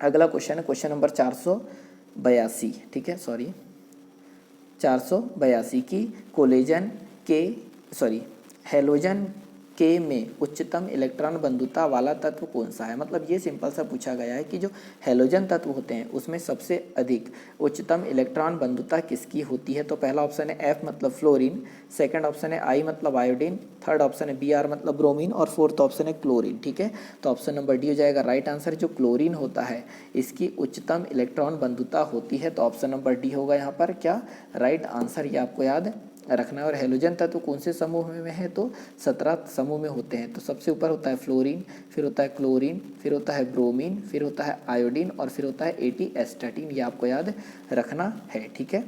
अगला क्वेश्चन है क्वेश्चन नंबर 482, ठीक है, 482 की हेलोजन के में उच्चतम इलेक्ट्रॉन बंधुता वाला तत्व कौन सा है। मतलब ये सिंपल सा पूछा गया है कि जो हेलोजन तत्व होते हैं उसमें सबसे अधिक उच्चतम इलेक्ट्रॉन बंधुता किसकी होती है। तो पहला ऑप्शन है एफ मतलब फ्लोरीन, सेकंड ऑप्शन है आई मतलब आयोडीन, थर्ड ऑप्शन है Br मतलब ब्रोमीन, और फोर्थ ऑप्शन है क्लोरीन, ठीक है। तो ऑप्शन नंबर डी हो जाएगा राइट आंसर। जो क्लोरीन होता है इसकी उच्चतम इलेक्ट्रॉन बंधुता होती है, तो ऑप्शन नंबर डी होगा यहाँ पर क्या, राइट आंसर। ये आपको याद रखना है। और हेलोजन तत्व कौन से समूह में है, तो 17 समूह में होते हैं। तो सबसे ऊपर होता है फ्लोरीन, फिर होता है क्लोरीन, फिर होता है ब्रोमीन, फिर होता है आयोडीन, और फिर होता है एटी एस्टाटीन। ये आपको याद रखना है, ठीक है।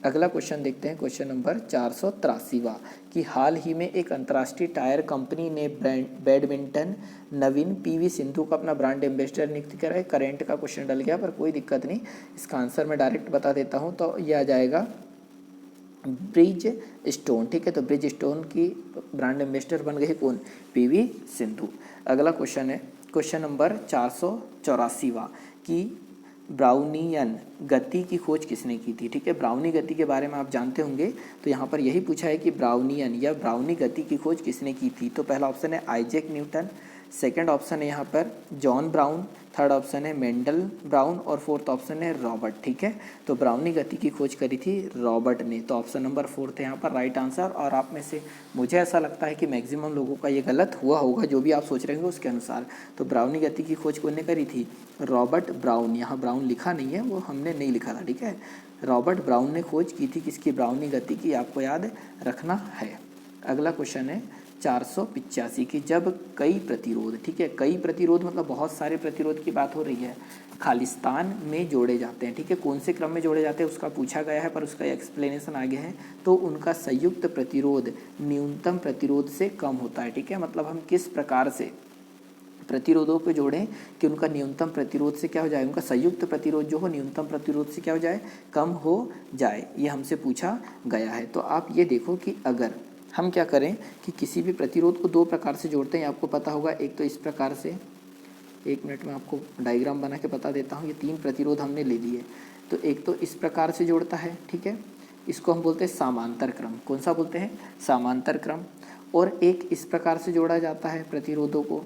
अगला क्वेश्चन देखते हैं क्वेश्चन नंबर 483 कि हाल ही में एक अंतर्राष्ट्रीय टायर कंपनी ने बैडमिंटन नवीन PV सिंधु को अपना ब्रांड एम्बेसडर नियुक्त करा है। करेंट का क्वेश्चन डल गया पर कोई दिक्कत नहीं, इसका आंसर मैं डायरेक्ट बता देता हूँ। तो ये आ जाएगा ब्रिज स्टोन, ठीक है। तो ब्रिज स्टोन की ब्रांड एम्बेसडर बन गए कौन, PV सिंधु। अगला क्वेश्चन है क्वेश्चन नंबर 484 कि ब्राउनियन गति की खोज किसने की थी, ठीक है। ब्राउनी गति के बारे में आप जानते होंगे, तो यहाँ पर यही पूछा है कि ब्राउनियन या ब्राउनी गति की खोज किसने की थी। तो पहला ऑप्शन है आइजैक न्यूटन, सेकंड ऑप्शन है यहाँ पर जॉन ब्राउन, थर्ड ऑप्शन है मेंडल ब्राउन, और फोर्थ ऑप्शन है रॉबर्ट, ठीक है। तो ब्राउनी गति की खोज करी थी रॉबर्ट ने, तो ऑप्शन नंबर फोर्थ है यहाँ पर राइट आंसर। और आप में से मुझे ऐसा लगता है कि मैक्सिमम लोगों का ये गलत हुआ होगा, जो भी आप सोच रहे होंगे उसके अनुसार। तो ब्राउनी गति की खोज कौन ने करी थी, रॉबर्ट ब्राउन। यहाँ ब्राउन लिखा नहीं है, वो हमने नहीं लिखा था, ठीक है। रॉबर्ट ब्राउन ने खोज की थी किसकी, ब्राउनी गति की, आपको याद रखना है। अगला क्वेश्चन है 485 की जब कई प्रतिरोध, ठीक है, कई प्रतिरोध मतलब बहुत सारे प्रतिरोध की बात हो रही है, खालिस्तान में जोड़े जाते हैं, ठीक है। कौन से क्रम में जोड़े जाते हैं उसका पूछा गया है, पर उसका एक्सप्लेनेशन आगे है। तो उनका संयुक्त प्रतिरोध न्यूनतम प्रतिरोध से कम होता है, ठीक है। मतलब हम किस प्रकार से प्रतिरोधों को जोड़ें कि उनका न्यूनतम प्रतिरोध से क्या हो जाए, उनका संयुक्त प्रतिरोध जो हो न्यूनतम प्रतिरोध से क्या हो जाए, कम हो जाए। ये हमसे पूछा गया है। तो आप ये देखो कि अगर हम क्या करें कि किसी भी प्रतिरोध को दो प्रकार से जोड़ते हैं, आपको पता होगा। एक तो इस प्रकार से, एक मिनट में आपको डायग्राम बना के बता देता हूँ। ये 3 प्रतिरोध हमने ले लिए, तो एक तो इस प्रकार से जोड़ता है, ठीक है, इसको हम बोलते हैं समांतर क्रम। कौन सा बोलते हैं, समांतर क्रम। और एक इस प्रकार से जोड़ा जाता है प्रतिरोधों को,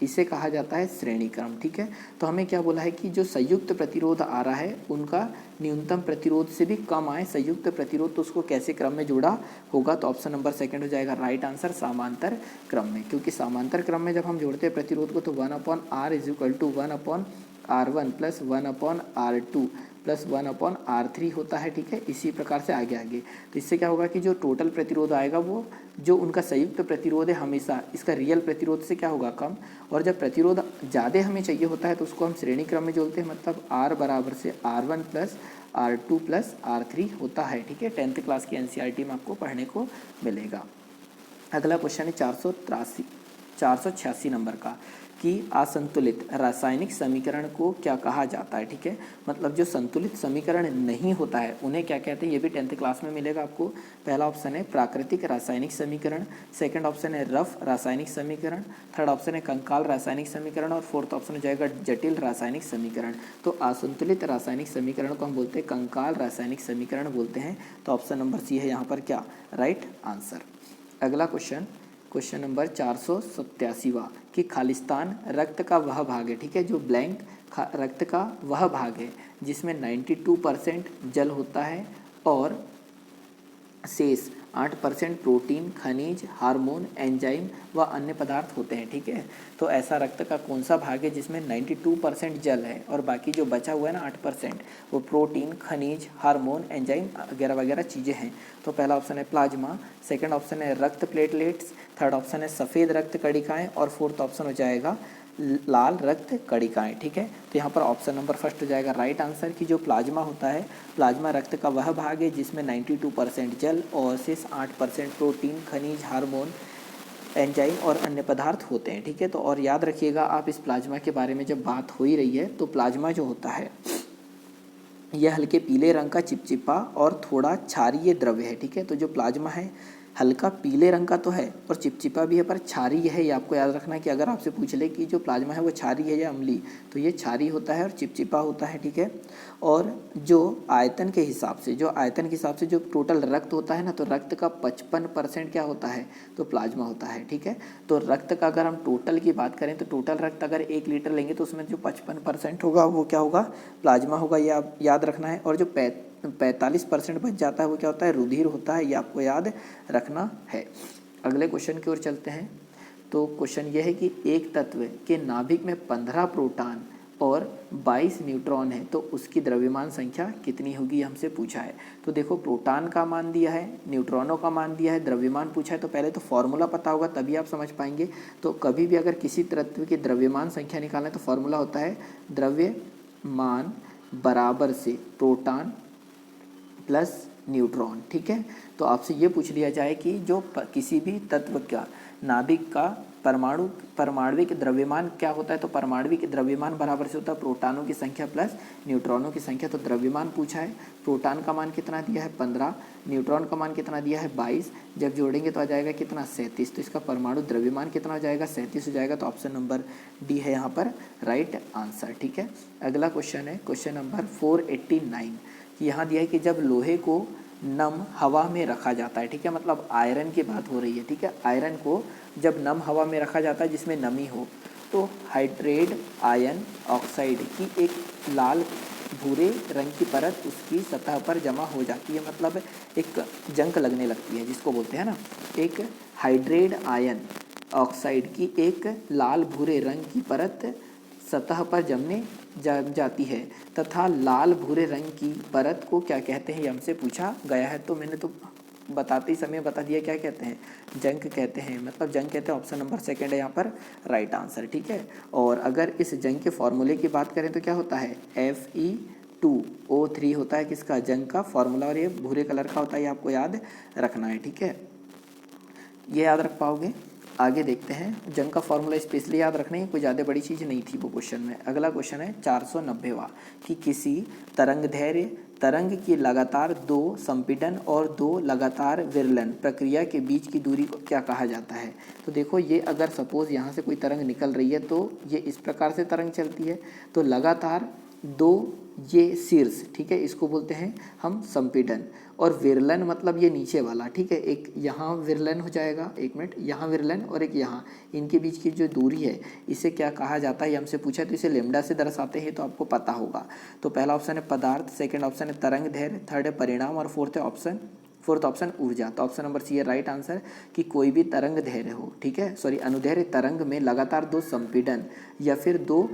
इसे कहा जाता है श्रेणी क्रम, ठीक है। तो हमें क्या बोला है कि जो संयुक्त प्रतिरोध आ रहा है उनका न्यूनतम प्रतिरोध से भी कम आए संयुक्त प्रतिरोध, तो उसको कैसे क्रम में जोड़ा होगा। तो ऑप्शन नंबर सेकंड हो जाएगा राइट आंसर, समांतर क्रम में। क्योंकि समांतर क्रम में जब हम जोड़ते हैं प्रतिरोध को तो 1/r = 1/r1 + 1/r2 + 1/r3 होता है, ठीक है। इसी प्रकार से आगे आगे, तो इससे क्या होगा कि जो टोटल प्रतिरोध आएगा वो जो उनका संयुक्त प्रतिरोध है हमेशा इसका रियल प्रतिरोध से क्या होगा, कम। और जब प्रतिरोध ज़्यादा हमें चाहिए होता है तो उसको हम श्रेणी क्रम में जोड़ते हैं, मतलब r बराबर से r1 + r2 + r3 होता है, ठीक है। 10th क्लास की NCERT में आपको पढ़ने को मिलेगा। अगला क्वेश्चन है 486 नंबर का कि असंतुलित रासायनिक समीकरण को क्या कहा जाता है, ठीक है। मतलब जो संतुलित समीकरण नहीं होता है उन्हें क्या कहते हैं, ये भी 10th क्लास में मिलेगा आपको। पहला ऑप्शन है प्राकृतिक रासायनिक समीकरण, सेकंड ऑप्शन है रफ रासायनिक समीकरण, थर्ड ऑप्शन है कंकाल रासायनिक समीकरण, और फोर्थ ऑप्शन हो जाएगा जटिल रासायनिक समीकरण। तो असंतुलित रासायनिक समीकरण को हम बोलते हैं कंकाल रासायनिक समीकरण बोलते हैं। तो ऑप्शन नंबर सी है यहाँ पर क्या, राइट आंसर। अगला क्वेश्चन नंबर 487 कि खालिस्तान रक्त का वह भाग है, ठीक है, जो ब्लैंक रक्त का वह भाग है जिसमें 92% जल होता है और शेष 8% प्रोटीन, खनिज, हार्मोन, एंजाइम व अन्य पदार्थ होते हैं, ठीक है। तो ऐसा रक्त का कौन सा भाग है जिसमें 92% जल है और बाकी जो बचा हुआ है ना 8% वो प्रोटीन, खनिज, हार्मोन, एंजाइम वगैरह वगैरह चीज़ें हैं। तो पहला ऑप्शन है प्लाज्मा, सेकंड ऑप्शन है रक्त प्लेटलेट्स, थर्ड ऑप्शन है सफ़ेद रक्त कणिकाएँ, और फोर्थ ऑप्शन हो जाएगा लाल रक्त कणिकाएँ, ठीक है। तो यहाँ पर ऑप्शन नंबर फर्स्ट हो जाएगा राइट आंसर कि जो प्लाज्मा होता है, प्लाज्मा रक्त का वह भाग है जिसमें 92% जल और शेष 8% प्रोटीन, खनिज, हार्मोन, एंजाइम और अन्य पदार्थ होते हैं, ठीक है। तो और याद रखिएगा आप, इस प्लाज्मा के बारे में जब बात हो ही रही है तो प्लाज्मा जो होता है यह हल्के पीले रंग का चिपचिपा और थोड़ा क्षारीय द्रव्य है, ठीक है। तो जो प्लाज्मा है हल्का पीले रंग का तो है और चिपचिपा भी है, पर क्षारीय है। ये आपको याद रखना है कि अगर आपसे पूछ ले कि जो प्लाज्मा है वो क्षारीय है या अम्लीय, तो ये क्षारीय होता है और चिपचिपा होता है, ठीक है। और जो आयतन के हिसाब से जो टोटल रक्त होता है ना, तो रक्त का 55% क्या होता है, तो प्लाज्मा होता है, ठीक है। तो रक्त का अगर हम टोटल की बात करें तो टोटल रक्त अगर 1 लीटर लेंगे तो उसमें जो 55% होगा वो क्या होगा, प्लाज्मा होगा। ये आप याद रखना है। और जो 45% बच जाता है वो क्या होता है, रुधिर होता है। ये आपको याद रखना है। अगले क्वेश्चन की ओर चलते हैं। तो क्वेश्चन ये है कि एक तत्व के नाभिक में 15 प्रोटॉन और 22 न्यूट्रॉन है तो उसकी द्रव्यमान संख्या कितनी होगी, हमसे पूछा है। तो देखो, प्रोटॉन का मान दिया है, न्यूट्रॉनों का मान दिया है, द्रव्यमान पूछा है, तो पहले तो फॉर्मूला पता होगा तभी आप समझ पाएंगे। तो कभी भी अगर किसी तत्व की द्रव्यमान संख्या निकालना तो फॉर्मूला होता है द्रव्यमान बराबर से प्रोटॉन प्लस न्यूट्रॉन, ठीक है। तो आपसे ये पूछ लिया जाए कि जो किसी भी तत्व का नाभिक का परमाणुविक द्रव्यमान क्या होता है, तो परमाणुविक द्रव्यमान बराबर से होता है प्रोटॉनों की संख्या प्लस न्यूट्रॉनों की संख्या। तो द्रव्यमान पूछा है, प्रोटॉन का मान कितना दिया है 15, न्यूट्रॉन का मान कितना दिया है 22, जब जोड़ेंगे तो आ जाएगा कितना 37। तो इसका परमाणु द्रव्यमान कितना हो जाएगा, 37 हो जाएगा। तो ऑप्शन नंबर डी है यहाँ पर राइट आंसर, ठीक है। अगला क्वेश्चन है क्वेश्चन नंबर 489 कि यहाँ दिया है कि जब लोहे को नम हवा में रखा जाता है, ठीक है, मतलब आयरन की बात हो रही है, ठीक है। आयरन को जब नम हवा में रखा जाता है जिसमें नमी हो, तो हाइड्रेट आयन ऑक्साइड की एक लाल भूरे रंग की परत उसकी सतह पर जमा हो जाती है, मतलब एक जंग लगने लगती है, जिसको बोलते हैं ना, एक हाइड्रेट आयन ऑक्साइड की एक लाल भूरे रंग की परत सतह पर जमने जाती है तथा लाल भूरे रंग की परत को क्या कहते हैं, ये हमसे पूछा गया है। तो मैंने तो बताते ही समय बता दिया, क्या कहते हैं, जंग कहते हैं, मतलब जंग कहते हैं। ऑप्शन नंबर सेकंड है यहाँ पर राइट आंसर, ठीक है। और अगर इस जंग के फॉर्मूले की बात करें तो क्या होता है, Fe2O3 होता है किसका, जंग का फॉर्मूला। और ये भूरे कलर का होता है, ये आपको याद रखना है, ठीक है। ये याद रख पाओगे। आगे देखते हैं, जंग का फॉर्मूला स्पेशली याद रखने की कोई ज़्यादा बड़ी चीज़ नहीं थी वो क्वेश्चन में। अगला क्वेश्चन है 490वां कि किसी तरंग की लगातार 2 संपीड़न और 2 लगातार विरलन प्रक्रिया के बीच की दूरी को क्या कहा जाता है। तो देखो, ये अगर सपोज यहाँ से कोई तरंग निकल रही है तो ये इस प्रकार से तरंग चलती है, तो लगातार 2 ये शीर्ष, ठीक है, इसको बोलते हैं हम संपीड़न। और विरलन मतलब ये नीचे वाला, ठीक है, एक यहाँ विरलन हो जाएगा, एक मिनट, यहाँ विरलन और एक यहाँ, इनके बीच की जो दूरी है इसे क्या कहा जाता है, ये हमसे पूछा है। तो इसे लेमडा से दर्शाते हैं, तो आपको पता होगा। तो पहला ऑप्शन है पदार्थ, सेकंड ऑप्शन है तरंग दैर्घ्य, थर्ड है परिणाम और फोर्थ ऑप्शन ऊर्जा। तो ऑप्शन नंबर सी है राइट आंसर कि कोई भी तरंग दैर्घ्य हो, ठीक है, अनुदैर्घ्य तरंग में लगातार 2 संपीड़न या फिर 2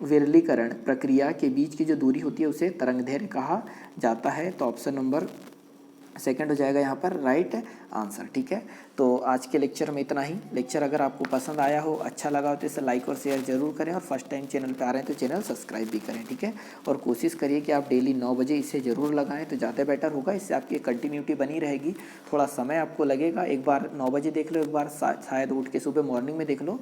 विरलीकरण प्रक्रिया के बीच की जो दूरी होती है उसे तरंगदैर्घ्य कहा जाता है। तो ऑप्शन नंबर सेकंड हो जाएगा यहाँ पर राइट आंसर, ठीक है। तो आज के लेक्चर में इतना ही। लेक्चर अगर आपको पसंद आया हो, अच्छा लगा हो तो इसे लाइक और शेयर जरूर करें, और फर्स्ट टाइम चैनल पे आ रहे हैं तो चैनल सब्सक्राइब भी करें, ठीक है। और कोशिश करिए कि आप डेली 9 बजे इसे ज़रूर लगाएं तो ज़्यादा बेटर होगा, इससे आपकी कंटिन्यूटी बनी रहेगी। थोड़ा समय आपको लगेगा, एक बार 9 बजे देख लो, एक बार शायद उठ के सुबह मॉर्निंग में देख लो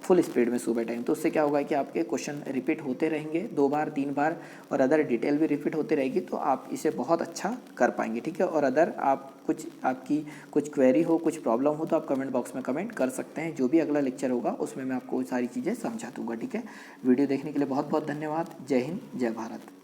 फुल स्पीड में सुबह टाइम। तो उससे क्या होगा कि आपके क्वेश्चन रिपीट होते रहेंगे 2 बार 3 बार, और अदर डिटेल भी रिपीट होती रहेगी, तो आप इसे बहुत अच्छा कर पाएंगे, ठीक है। और अदर आपकी कुछ क्वेरी हो, कुछ प्रॉब्लम हो तो आप कमेंट बॉक्स में कमेंट कर सकते हैं। जो भी अगला लेक्चर होगा उसमें मैं आपको सारी चीज़ें समझा दूंगा, ठीक है। वीडियो देखने के लिए बहुत बहुत धन्यवाद। जय हिंद, जय भारत।